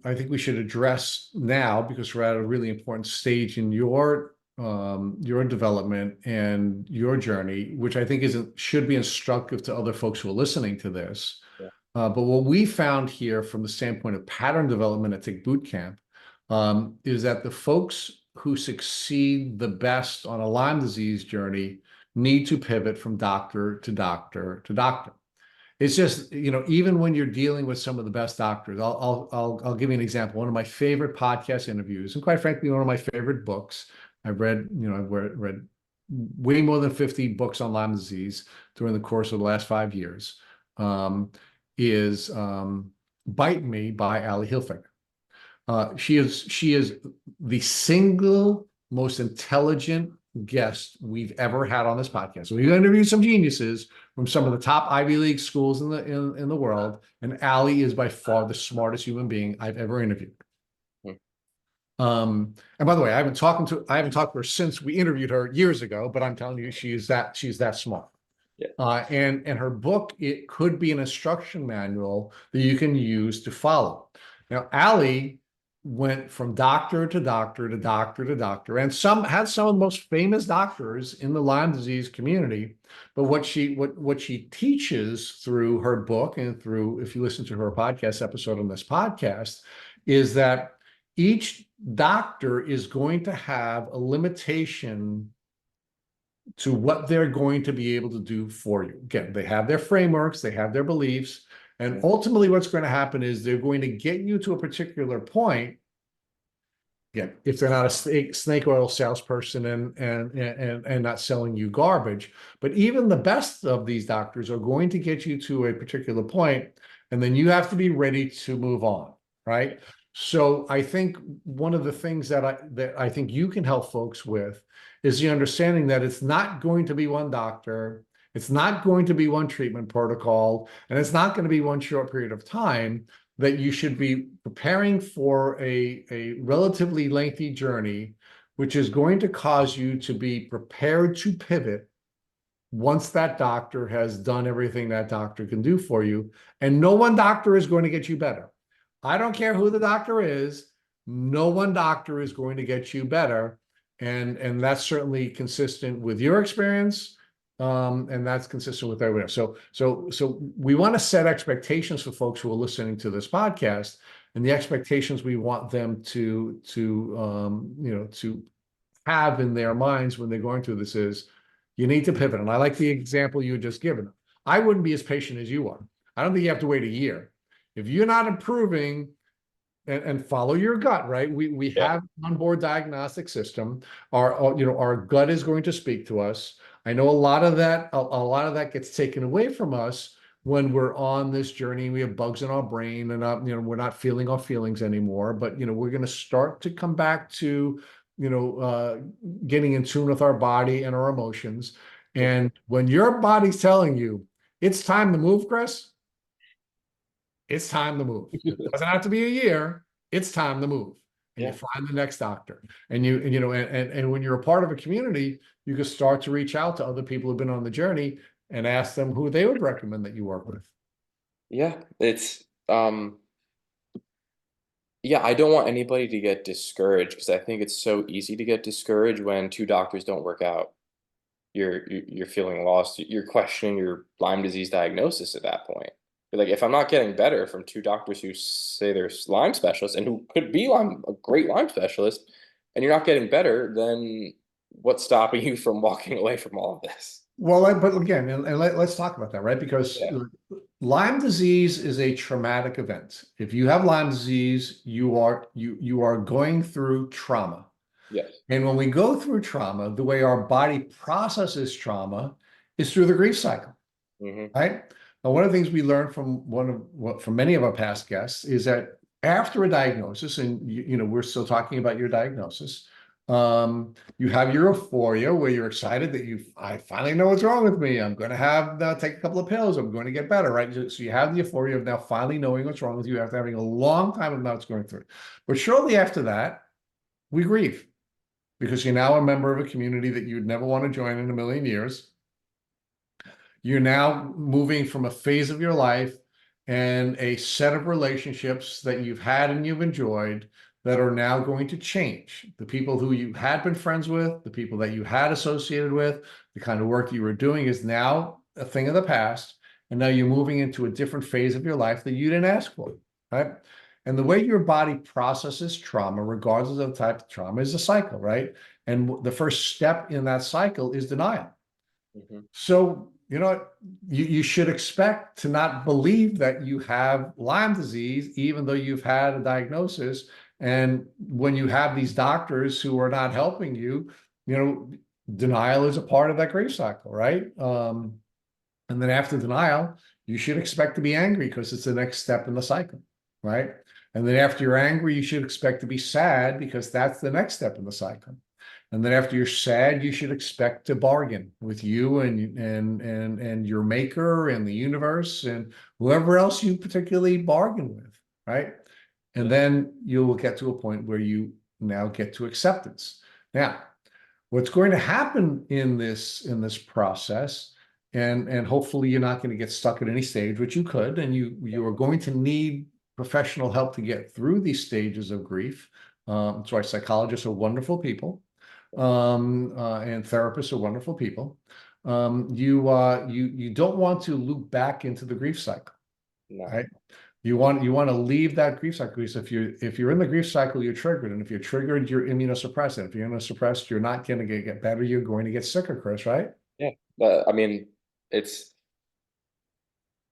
I think we should address now, because we're at a really important stage in your development and your journey, which I think should be instructive to other folks who are listening to this. Yeah. But what we found here from the standpoint of pattern development at Tick Boot Camp is that the folks who succeed the best on a Lyme disease journey need to pivot from doctor to doctor to doctor. It's just, even when you're dealing with some of the best doctors, I'll give you an example. One of my favorite podcast interviews, and quite frankly, one of my favorite books. I've read way more than 50 books on Lyme disease during the course of the last 5 years, is Bite Me by Ali Hilfiger. She is the single most intelligent guest we've ever had on this podcast. So we've interviewed some geniuses from some of the top Ivy League schools in the world, and Ali is by far the smartest human being I've ever interviewed. And by the way, I haven't talked to her since we interviewed her years ago, but I'm telling you, she's that smart. And her book, it could be an instruction manual that you can use to follow. Now, Allie went from doctor to doctor to doctor to doctor, and had some of the most famous doctors in the Lyme disease community. But what she teaches through her book and through, if you listen to her podcast episode on this podcast, is that each doctor is going to have a limitation to what they're going to be able to do for you. Again, they have their frameworks, they have their beliefs, and ultimately what's going to happen is they're going to get you to a particular point. Again, if they're not a snake oil salesperson and not selling you garbage, but even the best of these doctors are going to get you to a particular point, and then you have to be ready to move on, right? So I think one of the things that I think you can help folks with is the understanding that it's not going to be one doctor, it's not going to be one treatment protocol, and it's not going to be one short period of time, that you should be preparing for a relatively lengthy journey, which is going to cause you to be prepared to pivot once that doctor has done everything that doctor can do for you. And no one doctor is going to get you better. I don't care who the doctor is, no one doctor is going to get you better. And that's certainly consistent with your experience. And that's consistent with everyone else. So we want to set expectations for folks who are listening to this podcast, and the expectations we want them to have in their minds when they're going through this is, you need to pivot. And I like the example you just given. I wouldn't be as patient as you are. I don't think you have to wait a year. If you're not improving, and follow your gut, right? We have an onboard diagnostic system. Our gut is going to speak to us. I know a lot of that gets taken away from us when we're on this journey. We have bugs in our brain, and we're not feeling our feelings anymore. But we're going to start to come back to getting in tune with our body and our emotions. And when your body's telling you it's time to move, Chris, it's time to move. It doesn't have to be a year. It's time to move. And you find the next doctor. And when you're a part of a community, you can start to reach out to other people who've been on the journey and ask them who they would recommend that you work with. Yeah, it's I don't want anybody to get discouraged, because I think it's so easy to get discouraged when two doctors don't work out. You're feeling lost. You're questioning your Lyme disease diagnosis at that point. Like, if I'm not getting better from two doctors who say they're Lyme specialists and who could be a great Lyme specialist, and you're not getting better, then what's stopping you from walking away from all of this? Well, but again, let's talk about that, right? Because Lyme disease is a traumatic event. If you have Lyme disease, you are going through trauma. Yes. And when we go through trauma, the way our body processes trauma is through the grief cycle, right? Now, one of the things we learned from many of our past guests is that after a diagnosis, and we're still talking about your diagnosis, you have your euphoria where you're excited that I finally know what's wrong with me. I'm going to take a couple of pills. I'm going to get better, right? So you have the euphoria of now finally knowing what's wrong with you after having a long time of not going through it. But shortly after that, we grieve, because you're now a member of a community that you'd never want to join in a million years. You're now moving from a phase of your life and a set of relationships that you've had and you've enjoyed that are now going to change. The people who you had been friends with, the people that you had associated with, the kind of work you were doing is now a thing of the past. And now you're moving into a different phase of your life that you didn't ask for, right? And the way your body processes trauma, regardless of the type of trauma, is a cycle, right? And the first step in that cycle is denial. So, you should expect to not believe that you have Lyme disease, even though you've had a diagnosis. And when you have these doctors who are not helping you, denial is a part of that grief cycle, right? And then after denial, you should expect to be angry because it's the next step in the cycle, right? And then after you're angry, you should expect to be sad because that's the next step in the cycle. And then after you're sad, you should expect to bargain with you and your maker and the universe and whoever else you particularly bargain with, right? And then you will get to a point where you now get to acceptance. Now, what's going to happen in this process and hopefully you're not going to get stuck at any stage, which you could, and you are going to need professional help to get through these stages of grief. That's why psychologists are wonderful people, and therapists are wonderful people. You don't want to loop back into the grief cycle, No. right? You want to leave that grief cycle, because if you're in the grief cycle, you're triggered, and if you're triggered, you're immunosuppressant. If you're immunosuppressed, you're not going to get better. You're going to get sicker, Chris, right? Yeah. But I mean, it's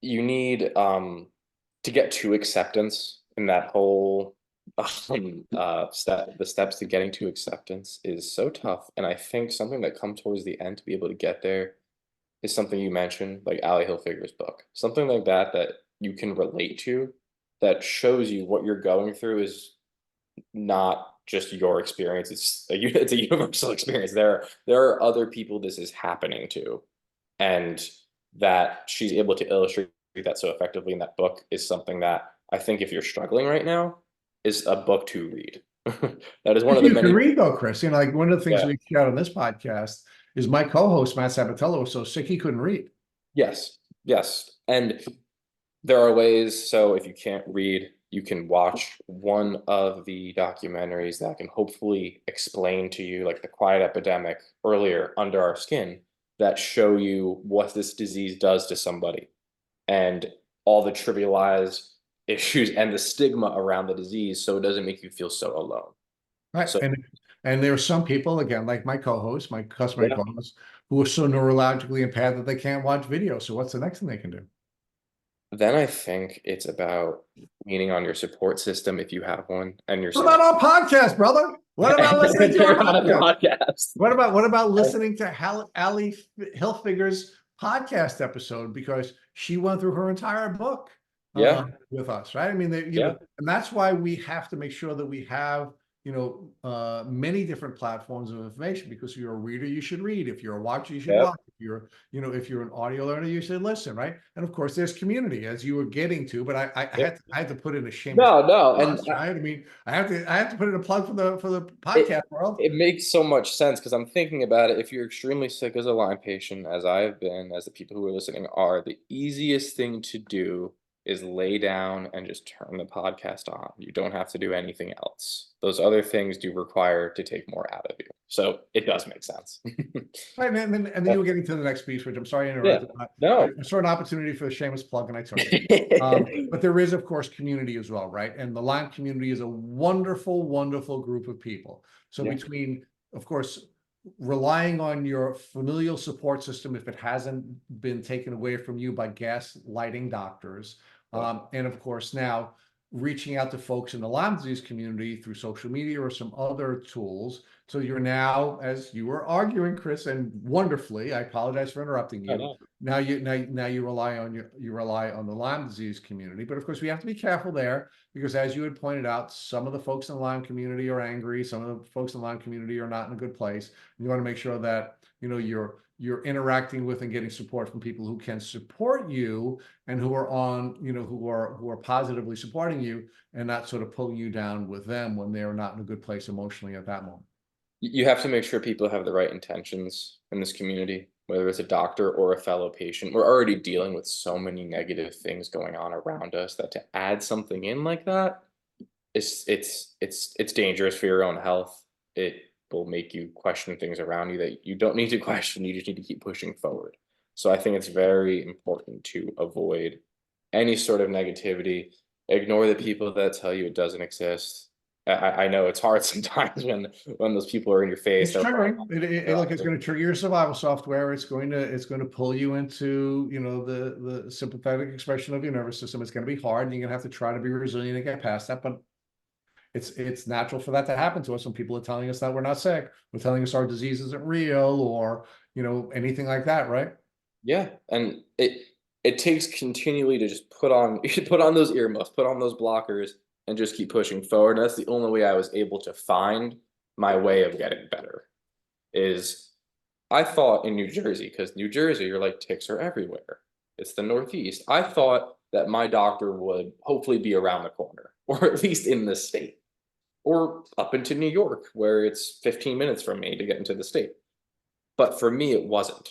you need to get to acceptance, and that whole the steps to getting to acceptance is so tough. And I think something that comes towards the end to be able to get there is something you mentioned, like Ali Hilfiger's book, something like that that you can relate to, that shows you what you're going through is not just your experience. It's a universal experience. There are other people this is happening to, and that she's able to illustrate that so effectively in that book is something that I think if you're struggling right now is a book to read. That is one of the You can many. read though, Chris. Like one of the things Yeah. we share on this podcast is my co-host Matt Sabatello was so sick he couldn't read. Yes. Yes. And there are ways. So if you can't read, you can watch one of the documentaries that can hopefully explain to you, like The Quiet Epidemic earlier, Under Our Skin, that show you what this disease does to somebody and all the trivialized issues and the stigma around the disease, so it doesn't make you feel so alone. Right. So And there are some people, again, like my co-host, my customary yeah, co-host, who are so neurologically impaired that they can't watch video. So what's the next thing they can do? then I think it's about leaning on your support system if you have one, and What about our podcast, brother? What about listening to our turn on a podcast? podcast. What about listening to Ali Hilfiger's podcast episode, because she went through her entire book Yeah, with us, right? I mean, yeah, and that's why we have to make sure that we have many different platforms of information, because if you're a reader, you should read. If you're a watcher, you should yeah. watch. If you're an audio learner, you should listen, right? And of course, there's community, as you were getting to, but I had to put in a shameless No, and plug, right? I mean, I have to put in a plug for the it podcast world. it makes so much sense because I'm thinking about it. If you're extremely sick as a Lyme patient, as I have been, as the people who are listening are, the easiest thing to do is lay down and just turn the podcast on. You don't have to do anything else. Those other things do require to take more out of you. So it does make sense. Right, and then you were getting to the next piece, which I'm sorry to Yeah. interrupt. No. I saw an opportunity for a shameless plug, and I took it. But there is, of course, community as well, right? And the Lyme community is a wonderful, wonderful group of people. So Yeah. between, of course, relying on your familial support system, if it hasn't been taken away from you by gaslighting doctors, and of course now reaching out to folks in the Lyme disease community through social media or some other tools. So you're now, as you were arguing, Chris, and wonderfully, I apologize for interrupting Oh, you. no. Now you rely on the Lyme disease community, but of course we have to be careful there, because as you had pointed out, some of the folks in the Lyme community are angry, some of the folks in the Lyme community are not in a good place. You want to make sure that you're interacting with and getting support from people who can support you and who are who are positively supporting you, and not sort of pulling you down with them when they're not in a good place emotionally at that moment. You have to make sure people have the right intentions in this community, whether it's a doctor or a fellow patient. We're already dealing with so many negative things going on around us that to add something in like that, it's dangerous for your own health. It will make you question things around you that you don't need to question. You just need to keep pushing forward. So I think it's very important to avoid any sort of negativity. Ignore the people that tell you it doesn't exist. I know it's hard sometimes when those people are in your face. It's triggering. Look, it's going to trigger your survival software. It's going to pull you into the sympathetic expression of your nervous system. It's going to be hard, and you're going to have to try to be resilient and get past that. But it's natural for that to happen to us when people are telling us that we're not sick, we're telling us our disease isn't real, or anything like that, right? Yeah, and it takes continually to just put on put on those earmuffs, put on those blockers, and just keep pushing forward. And that's the only way I was able to find my way of getting better. Is I thought in New Jersey, because New Jersey, you're like, ticks are everywhere. It's the Northeast. I thought that my doctor would hopefully be around the corner, or at least in the state, or up into New York, where it's 15 minutes from me to get into the state. But for me, it wasn't.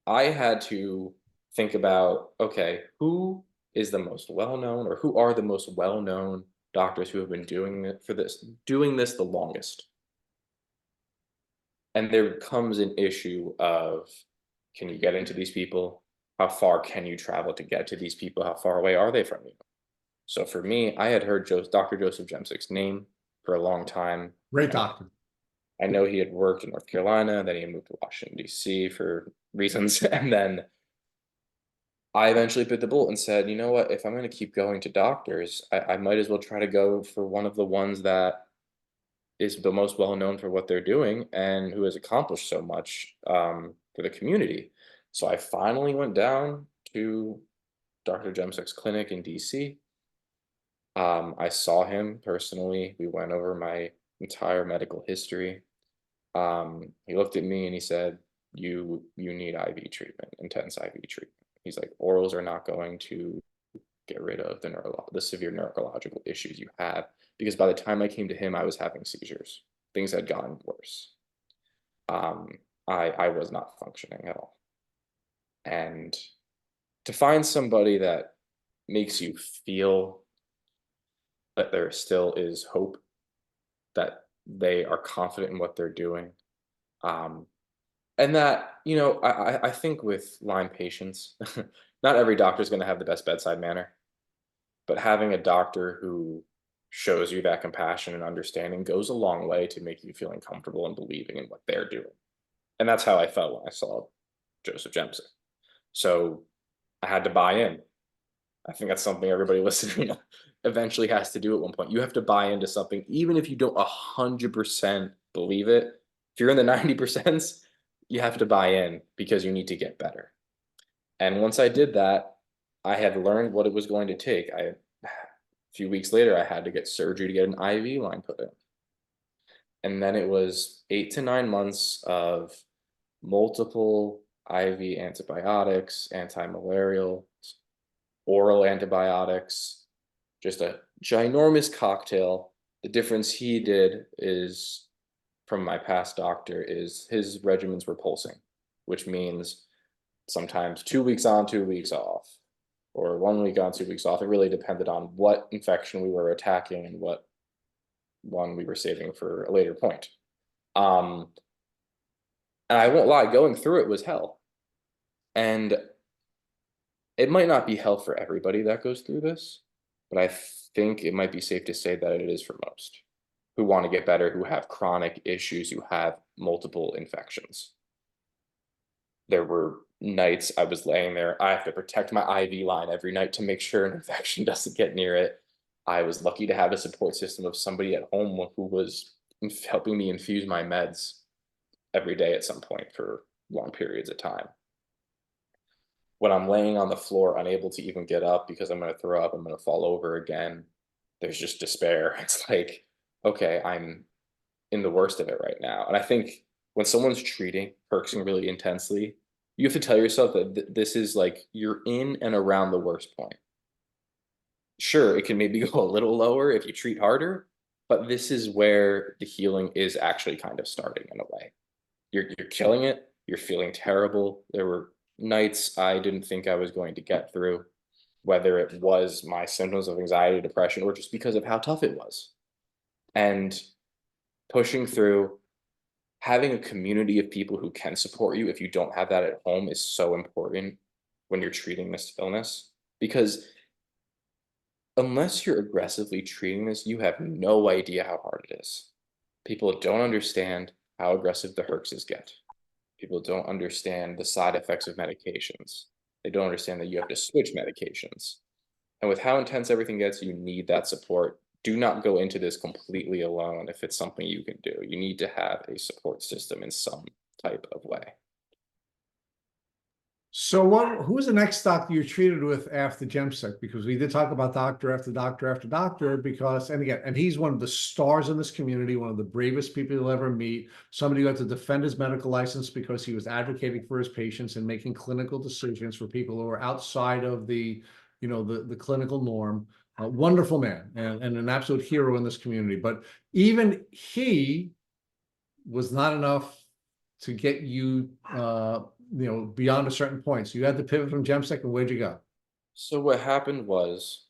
I had to think about, okay, who is the most well-known, or who are the most well-known doctors who have been doing this the longest? And there comes an issue of, can you get into these people? How far can you travel to get to these people? How far away are they from you? So for me, I had heard Dr. Joseph Jemsik's name for a long time. Great doctor. I know he had worked in North Carolina, then he moved to Washington, D.C. for reasons. And then I eventually bit the bullet and said, you know what, if I'm going to keep going to doctors, I might as well try to go for one of the ones that is the most well known for what they're doing and who has accomplished so much for the community. So I finally went down to Dr. Jemsik's clinic in DC. I saw him personally. We went over my entire medical history. He looked at me and he said, you need IV treatment, intense IV treatment. He's like, orals are not going to get rid of the severe neurological issues you have, because by the time I came to him, I was having seizures. Things had gotten worse. I was not functioning at all. And to find somebody that makes you feel that there still is hope, that they are confident in what they're doing, and that, I think with Lyme patients, not every doctor is going to have the best bedside manner, but having a doctor who shows you that compassion and understanding goes a long way to make you feeling comfortable and believing in what they're doing. And that's how I felt when I saw Joseph Jemsek. So I had to buy in. I think that's something everybody listening eventually has to do at one point. You have to buy into something, even if you don't 100% believe it. If you're in the 90%, you have to buy in because you need to get better. And once I did that, I had learned what it was going to take. A few weeks later, I had to get surgery to get an IV line put in. And then it was 8 to 9 months of multiple IV antibiotics, anti-malarial, oral antibiotics, just a ginormous cocktail. The difference he did is, from my past doctor, is his regimens were pulsing, which means sometimes 2 weeks on, 2 weeks off, or 1 week on, 2 weeks off. It really depended on what infection we were attacking and what one we were saving for a later point. And I won't lie, going through it was hell. And it might not be hell for everybody that goes through this, but I think it might be safe to say that it is for most who want to get better, who have chronic issues, who have multiple infections. There were nights I was laying there. I have to protect my IV line every night to make sure an infection doesn't get near it. I was lucky to have a support system of somebody at home who was helping me infuse my meds every day at some point for long periods of time. When I'm laying on the floor, unable to even get up because I'm going to throw up, I'm going to fall over again, there's just despair. It's like, okay, I'm in the worst of it right now. And I think when someone's treating, perksing really intensely, you have to tell yourself that this is like you're in and around the worst point. Sure, it can maybe go a little lower if you treat harder, but this is where the healing is actually kind of starting in a way. You're killing it. You're feeling terrible. There were nights I didn't think I was going to get through, whether it was my symptoms of anxiety, depression, or just because of how tough it was. And pushing through, having a community of people who can support you if you don't have that at home is so important when you're treating this illness, because unless you're aggressively treating this, you have no idea how hard it is. People don't understand how aggressive the herxes get. People don't understand the side effects of medications. They don't understand that you have to switch medications. And with how intense everything gets, you need that support. Do not go into this completely alone if it's something you can do. You need to have a support system in some type of way. So who was the next doctor you treated with after Gemsek? Because we did talk about doctor after doctor after doctor, because, and again, and he's one of the stars in this community, one of the bravest people you'll ever meet, somebody who had to defend his medical license because he was advocating for his patients and making clinical decisions for people who are outside of the clinical norm. A wonderful man and an absolute hero in this community. But even he was not enough to get you beyond a certain point. So you had to pivot from Gemsec, and where'd you go? So what happened was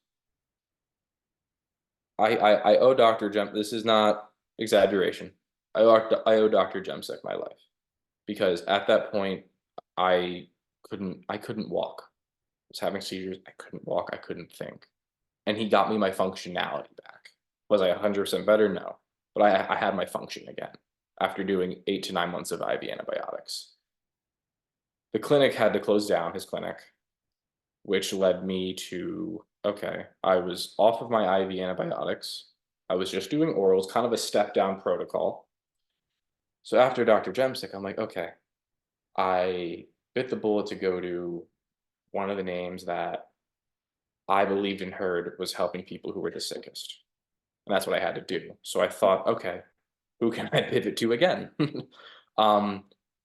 I owe Dr. Gem, this is not exaggeration. I owe Dr. Gemsek my life, because at that point I couldn't walk. I was having seizures, I couldn't walk, I couldn't think. And he got me my functionality back. Was I 100% better? No. But I had my function again after doing 8 to 9 months of IV antibiotics. The clinic had to close down, his clinic, which led me to, okay, I was off of my IV antibiotics. I was just doing orals, kind of a step down protocol. So after Dr. Gemsik, I'm like, okay, I bit the bullet to go to one of the names that I believed and heard was helping people who were the sickest. And that's what I had to do. So I thought, okay, who can I pivot to again? um,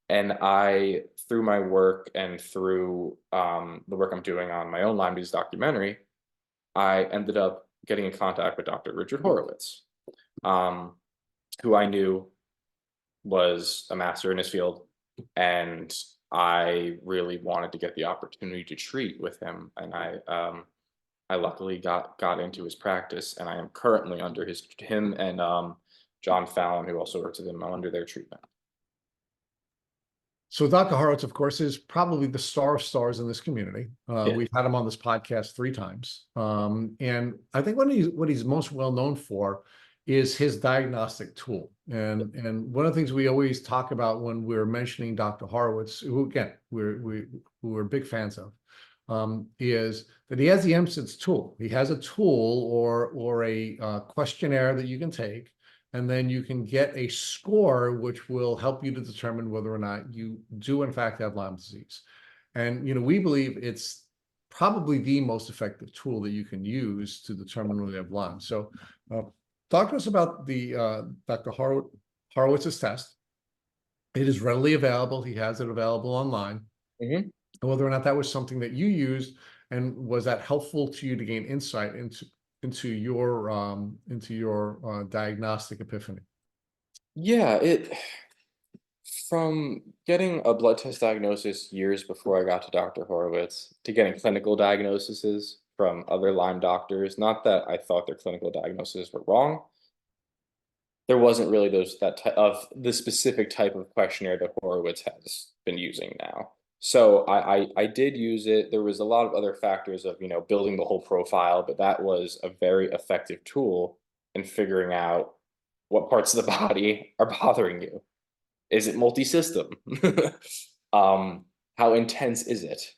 and I, through my work and through the work I'm doing on my own Lyme disease documentary, I ended up getting in contact with Dr. Richard Horowitz, um, who I knew was a master in his field. And I really wanted to get the opportunity to treat with him. And I luckily got into his practice, and I am currently under him and John Fallon, who also works with him. I'm under their treatment. So Dr. Horowitz, of course, is probably the star of stars in this community. Yeah. We've had him on this podcast 3 times. And I think what he's most well known for is his diagnostic tool. And one of the things we always talk about when we're mentioning Dr. Horowitz, who again, we're big fans of, is that he has the MSIDS tool. He has a tool or a questionnaire that you can take, and then you can get a score which will help you to determine whether or not you do in fact have Lyme disease. And we believe it's probably the most effective tool that you can use to determine whether you have Lyme. So talk to us about the Dr. Horowitz's test. It is readily available. He has it available online. Mm-hmm. Whether or not that was something that you used, and was that helpful to you to gain insight into your diagnostic epiphany? Yeah, from getting a blood test diagnosis years before I got to Dr. Horowitz to getting clinical diagnoses from other Lyme doctors, not that I thought their clinical diagnoses were wrong. There wasn't really that type of the specific type of questionnaire that Horowitz has been using now. So I did use it. There was a lot of other factors of, building the whole profile, but that was a very effective tool in figuring out what parts of the body are bothering you. Is it multi-system? How intense is it?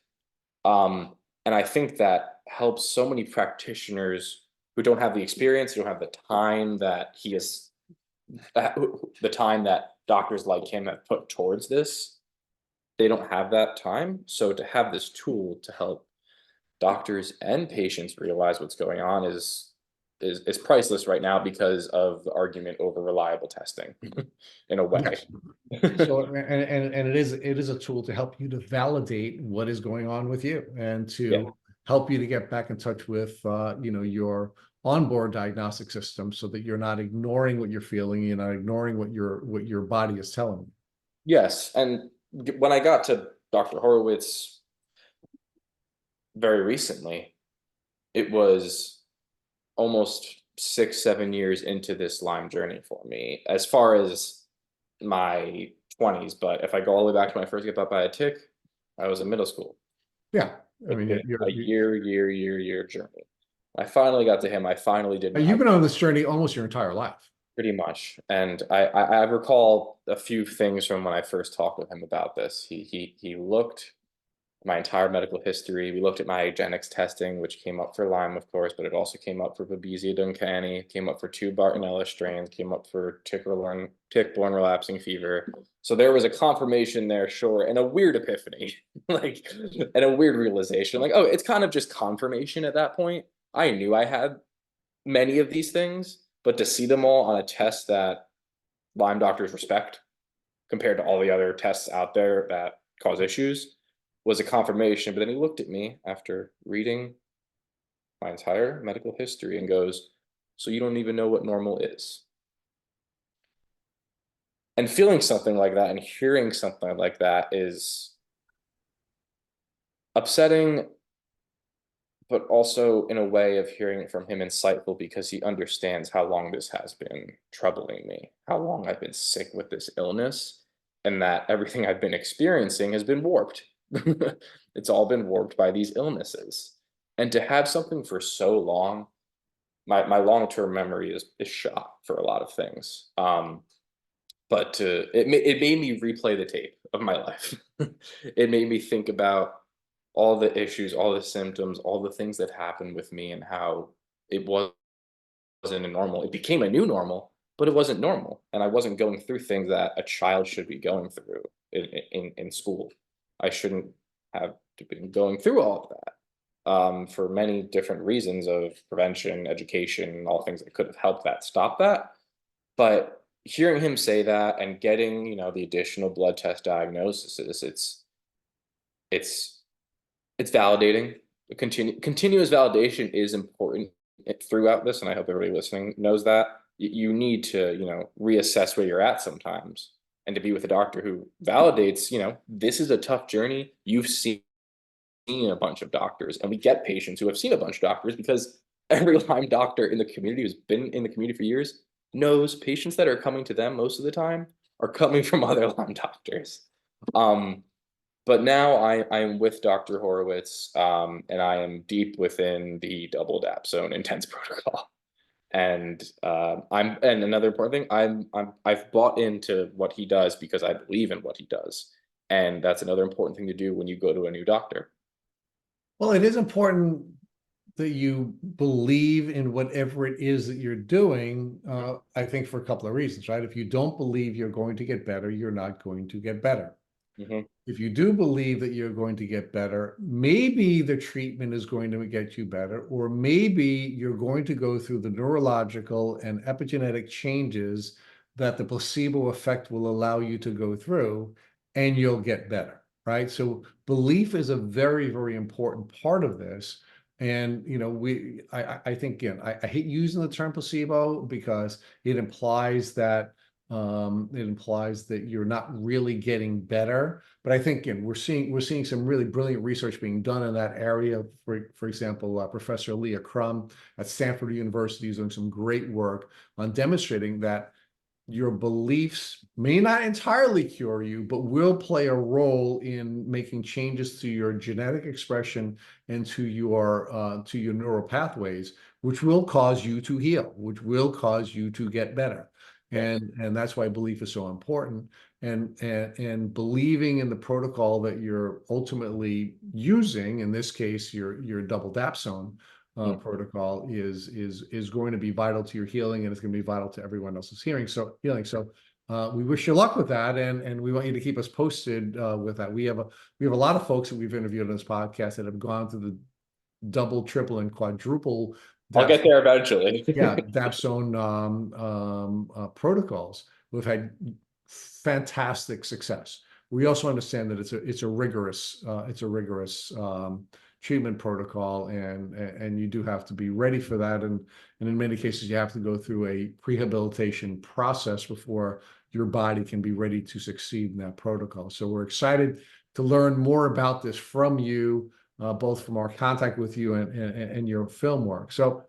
And I think that helps so many practitioners who don't have the experience, who don't have the time that the time that doctors like him have put towards this. They don't have that time. So to have this tool to help doctors and patients realize what's going on is priceless right now, because of the argument over reliable testing in a way. So and it is a tool to help you to validate what is going on with you, and to help you to get back in touch with your onboard diagnostic system, so that you're not ignoring what you're feeling, you're not ignoring what your body is telling you. Yes, and when I got to Dr. Horowitz very recently, it was almost 6-7 years into this Lyme journey for me, as far as my 20s. But if I go all the way back to when I first got bit by a tick, I was in middle school. Yeah, I mean, a year journey. I finally got to him. I finally did. You've been on this journey almost your entire life. Pretty much. And I recall a few things from when I first talked with him about this. He looked at my entire medical history. We looked at my genetics testing, which came up for Lyme, of course, but it also came up for Babesia duncani, came up for 2 Bartonella strains, came up for tick-borne relapsing fever. So there was a confirmation there, sure, and a weird epiphany, and a weird realization, oh, it's kind of just confirmation at that point. I knew I had many of these things, but to see them all on a test that Lyme doctors respect compared to all the other tests out there that cause issues was a confirmation. But then he looked at me after reading my entire medical history and goes, "So you don't even know what normal is?" And feeling something like that and hearing something like that is upsetting, but also in a way of hearing it from him insightful because he understands how long this has been troubling me, how long I've been sick with this illness, and that everything I've been experiencing has been warped. It's all been warped by these illnesses. And to have something for so long, my long-term memory is shot for a lot of things. But it made me replay the tape of my life. It made me think about all the issues, all the symptoms, all the things that happened with me and how it wasn't a normal. It became a new normal, but it wasn't normal. And I wasn't going through things that a child should be going through in school. I shouldn't have been going through all of that for many different reasons of prevention, education, all things that could have helped that stop that. But hearing him say that and getting, the additional blood test diagnosis, it's it's validating. Continuous validation is important throughout this, and I hope everybody listening knows that. You need to, reassess where you're at sometimes, and to be with a doctor who validates, this is a tough journey. You've seen a bunch of doctors, and we get patients who have seen a bunch of doctors because every Lyme doctor in the community who's been in the community for years knows patients that are coming to them most of the time are coming from other Lyme doctors. But now I'm with Dr. Horowitz, and I am deep within the double dapsone intense protocol. And and another important thing, I've bought into what he does because I believe in what he does, and that's another important thing to do when you go to a new doctor. Well, it is important that you believe in whatever it is that you're doing, I think for a couple of reasons, right? If you don't believe you're going to get better, you're not going to get better. Hmm. If you do believe that you're going to get better, maybe the treatment is going to get you better, or maybe you're going to go through the neurological and epigenetic changes that the placebo effect will allow you to go through, and you'll get better, right? So belief is a very, very important part of this. And, I think, again, I hate using the term placebo because it implies that you're not really getting better. But I think, again, we're seeing some really brilliant research being done in that area. For example, Professor Leah Crum at Stanford University is doing some great work on demonstrating that your beliefs may not entirely cure you, but will play a role in making changes to your genetic expression and to your neural pathways, which will cause you to heal, which will cause you to get better. Yes. And that's why belief is so important. And believing in the protocol that you're ultimately using, in this case, your double dapsone Mm. protocol is going to be vital to your healing, and it's going to be vital to everyone else's healing. So we wish you luck with that, and we want you to keep us posted with that. We have a lot of folks that we've interviewed on this podcast that have gone through the double, triple, and quadruple I'll get dapsone, there eventually. dapsone protocols. We've had fantastic success. We also understand that it's a rigorous treatment protocol, and you do have to be ready for that. And in many cases, you have to go through a rehabilitation process before your body can be ready to succeed in that protocol. So we're excited to learn more about this from you, both from our contact with you and your film work. So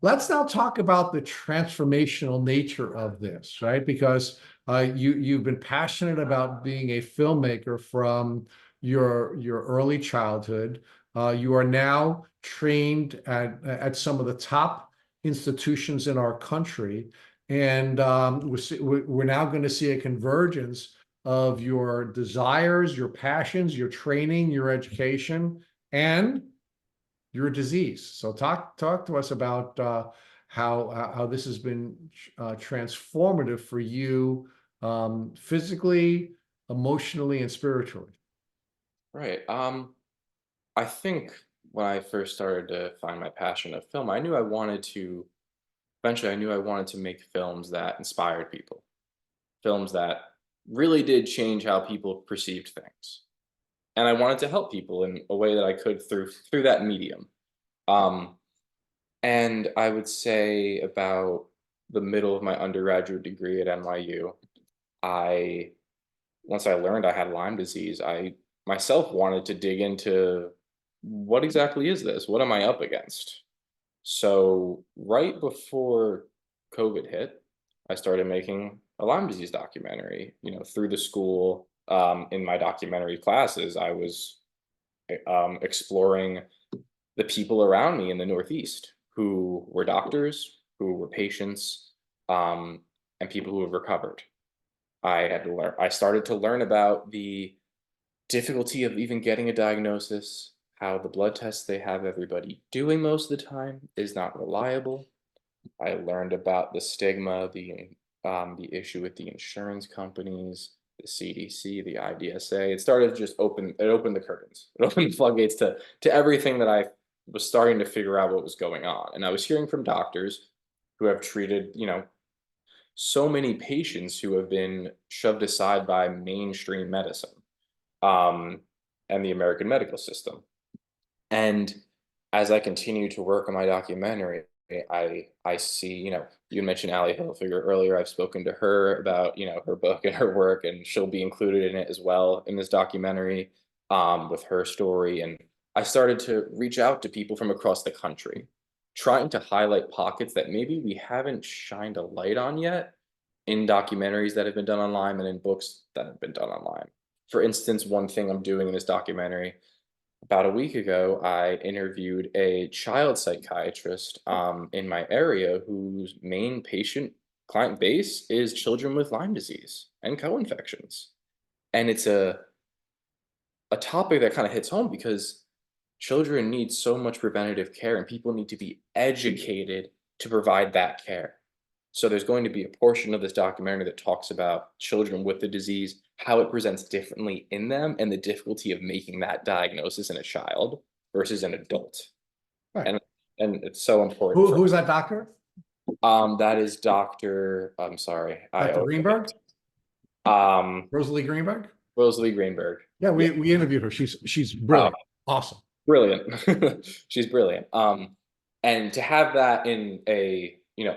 let's now talk about the transformational nature of this, right? Because you've been passionate about being a filmmaker from your early childhood. You are now trained at some of the top institutions in our country, and we're now going to see a convergence of your desires, your passions, your training, your education, and your disease. So talk to us about how this has been transformative for you, physically, emotionally, and spiritually. Right. I think when I first started to find my passion of film, I knew I wanted to eventually I knew I wanted to make films that inspired people, films that really did change how people perceived things. And I wanted to help people in a way that I could through that medium. Um, and I would say about the middle of my undergraduate degree at NYU, I once I learned I had Lyme disease, I myself wanted to dig into what exactly is this? What am I up against? So right before COVID hit, I started making a Lyme disease documentary. Through the school, in my documentary classes, I was exploring the people around me in the Northeast who were doctors, who were patients, and people who have recovered. I started to learn about the difficulty of even getting a diagnosis, how the blood tests they have everybody doing most of the time is not reliable. I learned about the stigma, the issue with the insurance companies, the CDC, the IDSA. It started to just opened the curtains. It opened the floodgates to everything that I was starting to figure out what was going on. And I was hearing from doctors who have treated, so many patients who have been shoved aside by mainstream medicine, um, and the American medical system. And as I continue to work on my documentary, I see, you mentioned Allie Hilfiger earlier. I've spoken to her about, her book and her work, and she'll be included in it as well in this documentary, with her story. And I started to reach out to people from across the country, trying to highlight pockets that maybe we haven't shined a light on yet in documentaries that have been done online and in books that have been done online. For instance, one thing I'm doing in this documentary, about a week ago, I interviewed a child psychiatrist, in my area whose main patient client base is children with Lyme disease and co-infections. And it's a topic that kind of hits home because children need so much preventative care and people need to be educated to provide that care. So there's going to be a portion of this documentary that talks about children with the disease, how it presents differently in them, and the difficulty of making that diagnosis in a child versus an adult. Right. And it's so important Who's that doctor? that is Dr. I'm sorry. Dr. Greenberg? Um Rosalie Greenberg? Rosalie Greenberg. Yeah, Yeah. we interviewed her. She's Oh, brilliant. Awesome. brilliant. She's brilliant. And to have that in a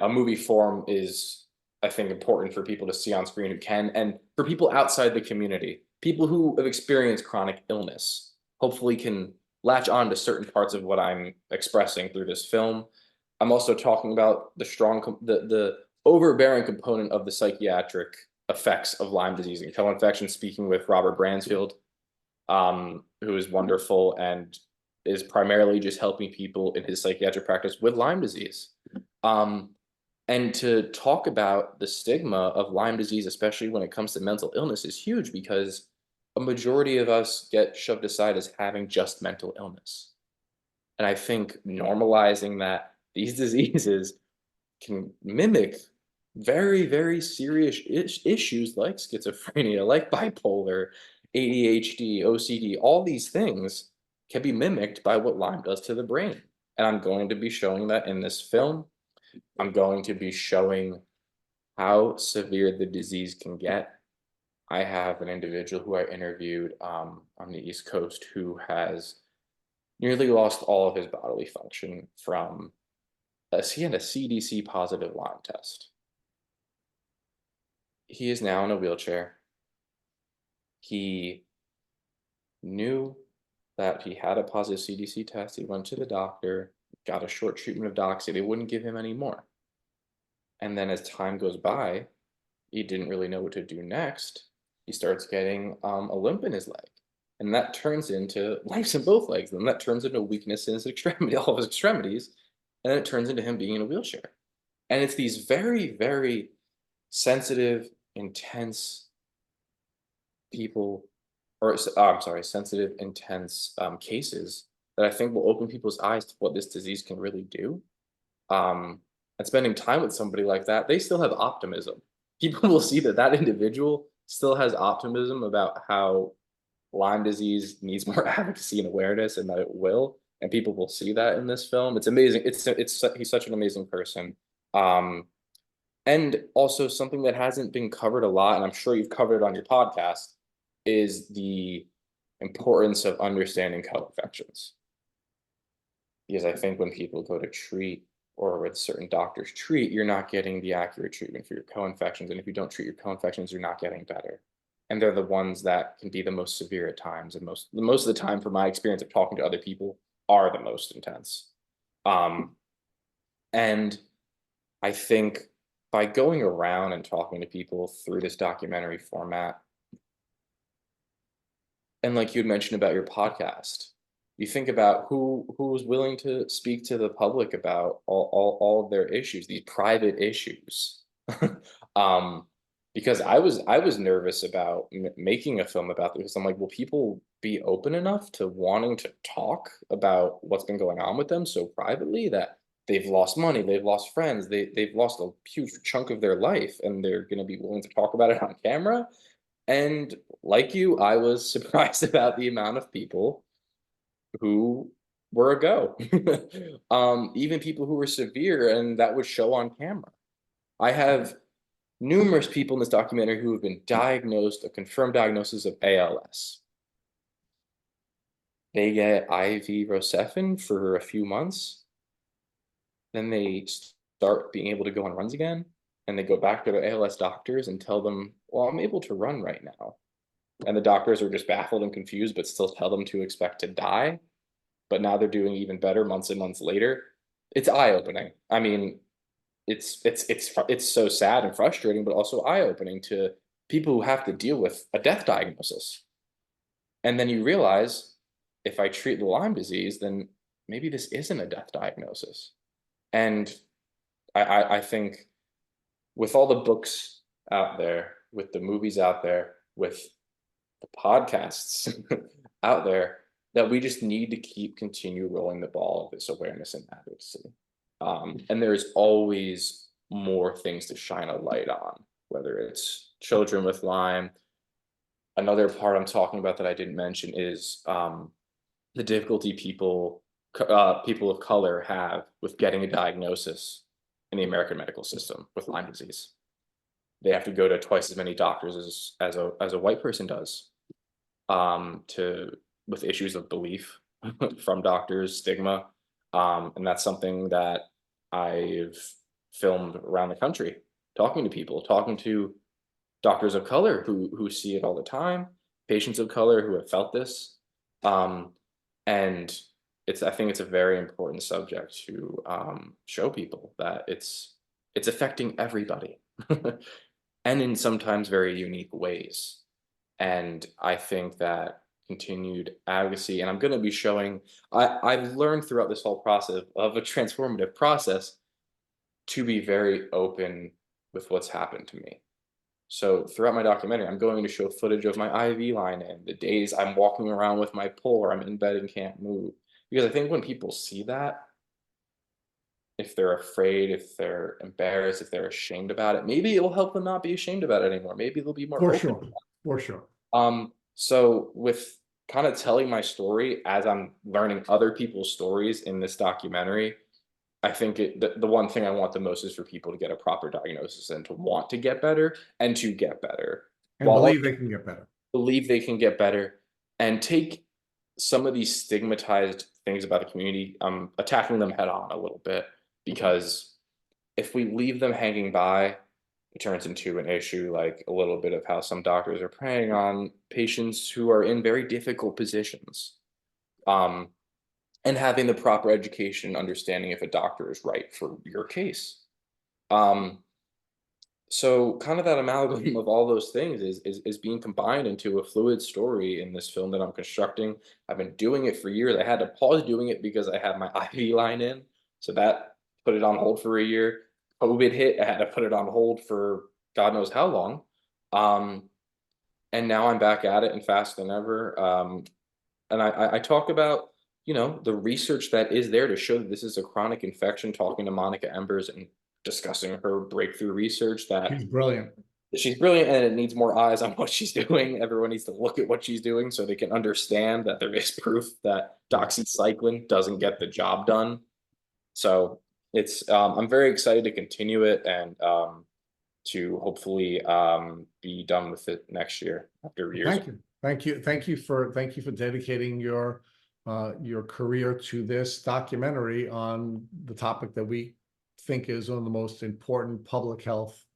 movie form is, I think, important for people to see on screen who can, and for people outside the community, people who have experienced chronic illness, hopefully can latch on to certain parts of what I'm expressing through this film. I'm also talking about the overbearing component of the psychiatric effects of Lyme disease and co-infection, speaking with Robert Bransfield, who is wonderful and is primarily just helping people in his psychiatric practice with Lyme disease. And to talk about the stigma of Lyme disease, especially when it comes to mental illness, is huge because a majority of us get shoved aside as having just mental illness. And I think normalizing that these diseases can mimic very, very serious issues like schizophrenia, like bipolar, ADHD, OCD, all these things can be mimicked by what Lyme does to the brain. And I'm going to be showing that in this film. I'm going to be showing how severe the disease can get. I have an individual who I interviewed, on the East Coast who has nearly lost all of his bodily function from he had a CDC positive Lyme test. He is now in a wheelchair. He knew that he had a positive CDC test. He went to the doctor, got a short treatment of doxy. They wouldn't give him any more. And then as time goes by, he didn't really know what to do next. He starts getting a limp in his leg. And that turns into lumps in both legs. And that turns into weakness in his extremity, all of his extremities. And then it turns into him being in a wheelchair. And it's these very, very sensitive, intense people, or I'm sorry, sensitive, intense cases that I think will open people's eyes to what this disease can really do. And spending time with somebody like that, they still have optimism. People will see that that individual still has optimism about how Lyme disease needs more advocacy and awareness, and that it will. And people will see that in this film. It's amazing. He's such an amazing person. And also something that hasn't been covered a lot, and I'm sure you've covered it on your podcast, is the importance of understanding co-infections. Because I think when people go to treat, or with certain doctors treat, you're not getting the accurate treatment for your co-infections. And if you don't treat your co-infections, you're not getting better. and they're the ones that can be the most severe at times, and most of the time, from my experience of talking to other people, are the most intense. Um, and I think by going around and talking to people through this documentary format, and like you had mentioned about your podcast, you think about who's willing to speak to the public about all of their issues, these private issues. um, because I was nervous about making a film about this. I'm like, will people be open enough to wanting to talk about what's been going on with them so privately that they've lost money, they've lost friends, they've lost a huge chunk of their life, and they're going to be willing to talk about it on camera? And like you, I was surprised about the amount of people who were a go. Even people who were severe and that would show on camera. I have numerous people in this documentary who have been diagnosed, a confirmed diagnosis of ALS. They get IV Rocephin for a few months, then they start being able to go on runs again, and they go back to their ALS doctors and tell them, well, I'm able to run right now. And the doctors are just baffled and confused, but still tell them to expect to die. But now they're doing even better months and months later. It's eye-opening. I mean, it's so sad and frustrating, but also eye-opening to people who have to deal with a death diagnosis. And then you realize, if I treat the Lyme disease, then maybe this isn't a death diagnosis. And I think with all the books out there, with the movies out there, with the podcasts out there, that we just need to continue rolling the ball of this awareness and advocacy. And there's always more things to shine a light on, whether it's children with Lyme. Another part I'm talking about that I didn't mention is the difficulty people of color have with getting a diagnosis in the American medical system with Lyme disease. They have to go to twice as many doctors as a white person does, to with issues of belief from doctors, stigma, and that's something that I've filmed around the country, talking to people, talking to doctors of color who see it all the time, patients of color who have felt this, and I think it's a very important subject to show people that it's affecting everybody, and in sometimes very unique ways. And I think that continued advocacy, and I'm going to be showing, I've learned throughout this whole process of a transformative process to be very open with what's happened to me. So throughout my documentary, I'm going to show footage of my IV line and the days I'm walking around with my pole or I'm in bed and can't move. Because I think when people see that, if they're afraid, if they're embarrassed, if they're ashamed about it, maybe it will help them not be ashamed about it anymore. Maybe they'll be more For open. sure. For sure. So with kind of telling my story as I'm learning other people's stories in this documentary, I think the one thing I want the most is for people to get a proper diagnosis and to want to get better and to get better. And While believe they can get better. believe they can get better and take some of these stigmatized things about the community, attacking them head on a little bit, because if we leave them hanging by, it turns into an issue like a little bit of how some doctors are preying on patients who are in very difficult positions. And having the proper education, understanding if a doctor is right for your case. Um, so kind of that amalgam of all those things is being combined into a fluid story in this film that I'm constructing. I've been doing it for years. I had to pause doing it because I had my IV line in, so that put it on hold for a year. COVID hit, I had to put it on hold for God knows how long. And now I'm back at it and faster than ever. And I talk about, the research that is there to show that this is a chronic infection, talking to Monica Embers and discussing her breakthrough research that She's brilliant. she's brilliant and it needs more eyes on what she's doing. Everyone needs to look at what she's doing so they can understand that there is proof that doxycycline doesn't get the job done. So I'm very excited to continue it and to hopefully be done with it next year after years. Thank you. Thank you for dedicating your career to this documentary on the topic that we think is one of the most important public health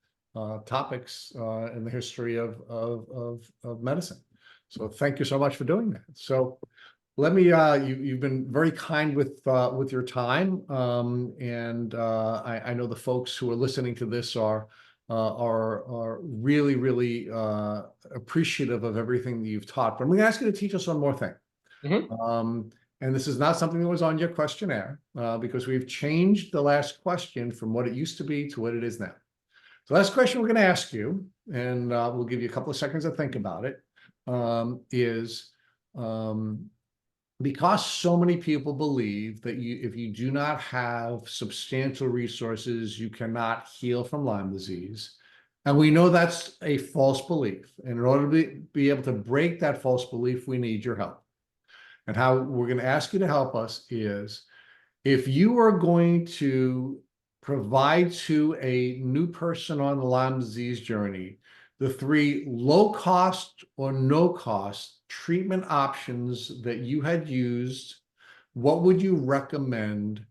topics in the history of medicine. So thank you so much for doing that. So let me, you've been very kind with your time. And I know the folks who are listening to this are really, really appreciative of everything that you've taught. But I'm going to ask you to teach us one more thing. And this is not something that was on your questionnaire because we've changed the last question from what it used to be to what it is now. The last question we're going to ask you, and we'll give you a couple of seconds to think about it, is because so many people believe that if you do not have substantial resources, you cannot heal from Lyme disease. And we know that's a false belief. And in order to be able to break that false belief, we need your help. And how we're going to ask you to help us is, if you are going to provide to a new person on the Lyme disease journey the 3 low-cost or no-cost treatment options that you had used, what would you recommend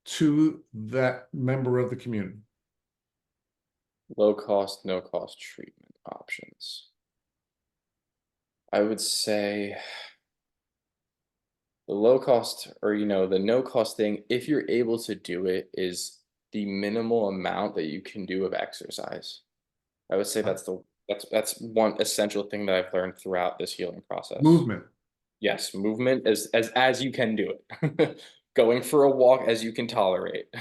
to that member of the community? Low cost, no cost treatment options. I would say the low cost, or the no cost thing, if you're able to do it, is the minimal amount that you can do of exercise. I would say that's one essential thing that I've learned throughout this healing process. Movement. Yes, movement as you can do it. Going for a walk as you can tolerate.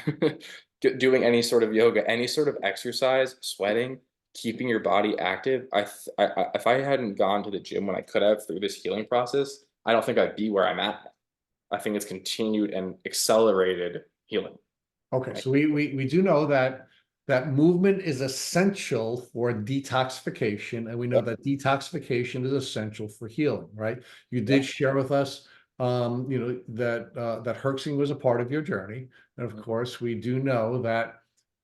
Doing any sort of yoga, any sort of exercise, sweating, keeping your body active. If I hadn't gone to the gym when I could have through this healing process, I don't think I'd be where I'm at. I think it's continued and accelerated healing. Okay, so we do know that movement is essential for detoxification, and we know that detoxification is essential for healing, right? You did share with us, that herxing was a part of your journey, and of course, we do know that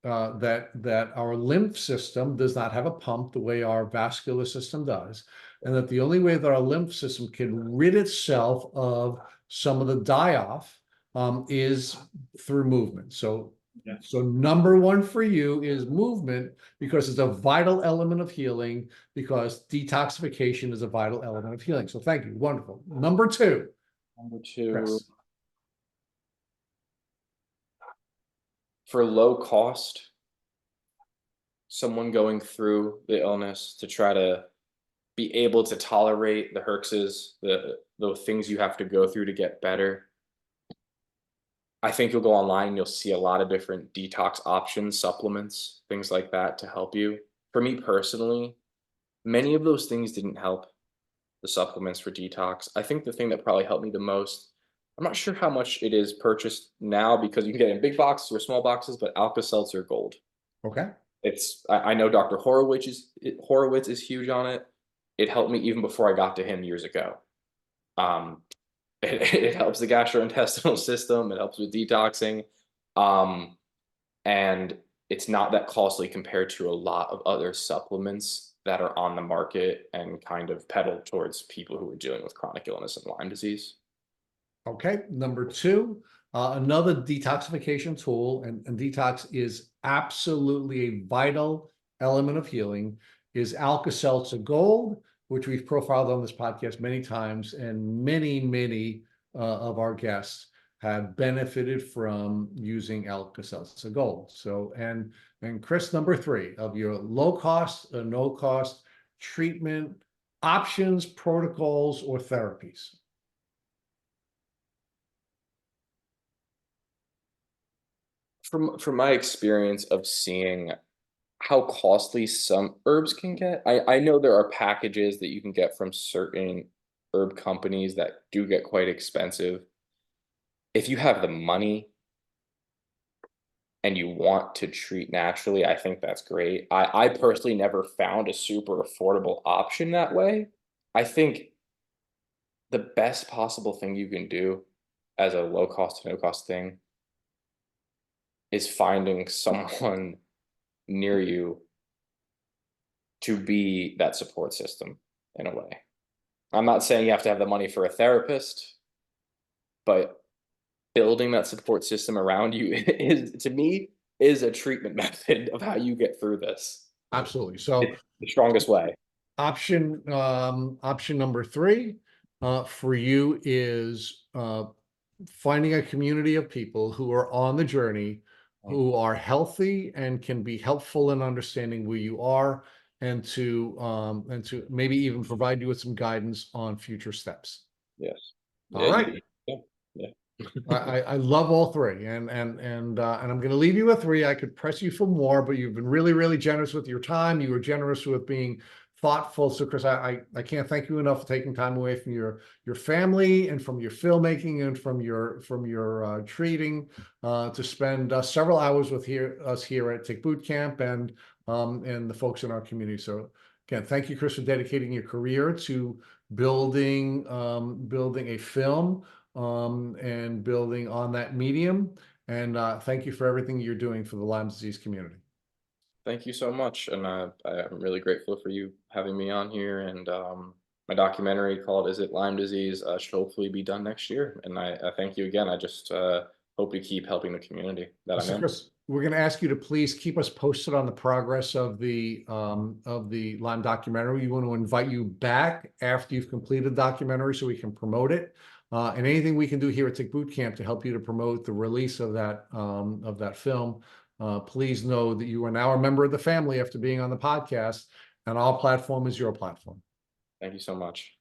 that our lymph system does not have a pump the way our vascular system does, and that the only way that our lymph system can rid itself of some of the die-off is through movement. So number 1 for you is movement, because it's a vital element of healing, because detoxification is a vital element of healing. So thank you. Wonderful. Number 2. Chris. For low cost, someone going through the illness to try to be able to tolerate the herxes, the things you have to go through to get better. I think you'll go online and you'll see a lot of different detox options, supplements, things like that to help you. For me personally, many of those things didn't help, the supplements for detox. I think the thing that probably helped me the most, I'm not sure how much it is purchased now because you can get it in big boxes or small boxes, but Alka-Seltzer Gold. Okay. I know Dr. Horowitz is huge on it. It helped me even before I got to him years ago. It helps the gastrointestinal system. It helps with detoxing. And it's not that costly compared to a lot of other supplements that are on the market and kind of peddled towards people who are dealing with chronic illness and Lyme disease. Okay. Number 2, another detoxification tool, and detox is absolutely a vital element of healing, is Alka-Seltzer Gold, which we've profiled on this podcast many times, and many of our guests have benefited from using Alka-Seltzer Gold. So, and Chris, number 3 of your low cost or no cost treatment options, protocols, or therapies. From my experience of seeing how costly some herbs can get, I know there are packages that you can get from certain herb companies that do get quite expensive. If you have the money and you want to treat naturally, I think that's great. I personally never found a super affordable option that way. I think the best possible thing you can do as a low cost to no cost thing is finding someone near you to be that support system in a way. I'm not saying you have to have the money for a therapist, but building that support system around you is, to me, is a treatment method of how you get through this. Absolutely. So It's the strongest way. option number three for you is finding a community of people who are on the journey, who are healthy and can be helpful in understanding where you are, and to maybe even provide you with some guidance on future steps. Yes. All Yeah, right. yeah, yeah. I love all three, and I'm going to leave you with three. I could press you for more, but you've been really, really generous with your time. You were generous with being thoughtful. So, Chris, I can't thank you enough for taking time away from your family and from your filmmaking and from your treating to spend several hours with us here at Tick Boot Camp and the folks in our community. So, again, thank you, Chris, for dedicating your career to building a film and building on that medium. And thank you for everything you're doing for the Lyme disease community. Thank you so much, and I'm really grateful for you having me on here. And my documentary called "Is It Lyme Disease" should hopefully be done next year. And I thank you again. I just hope we keep helping the community that I'm So, in. Chris, we're going to ask you to please keep us posted on the progress of the Lyme documentary. We want to invite you back after you've completed the documentary so we can promote it. And anything we can do here at Tick Boot Camp to help you to promote the release of that film. Please know that you are now a member of the family after being on the podcast, and our platform is your platform. Thank you so much.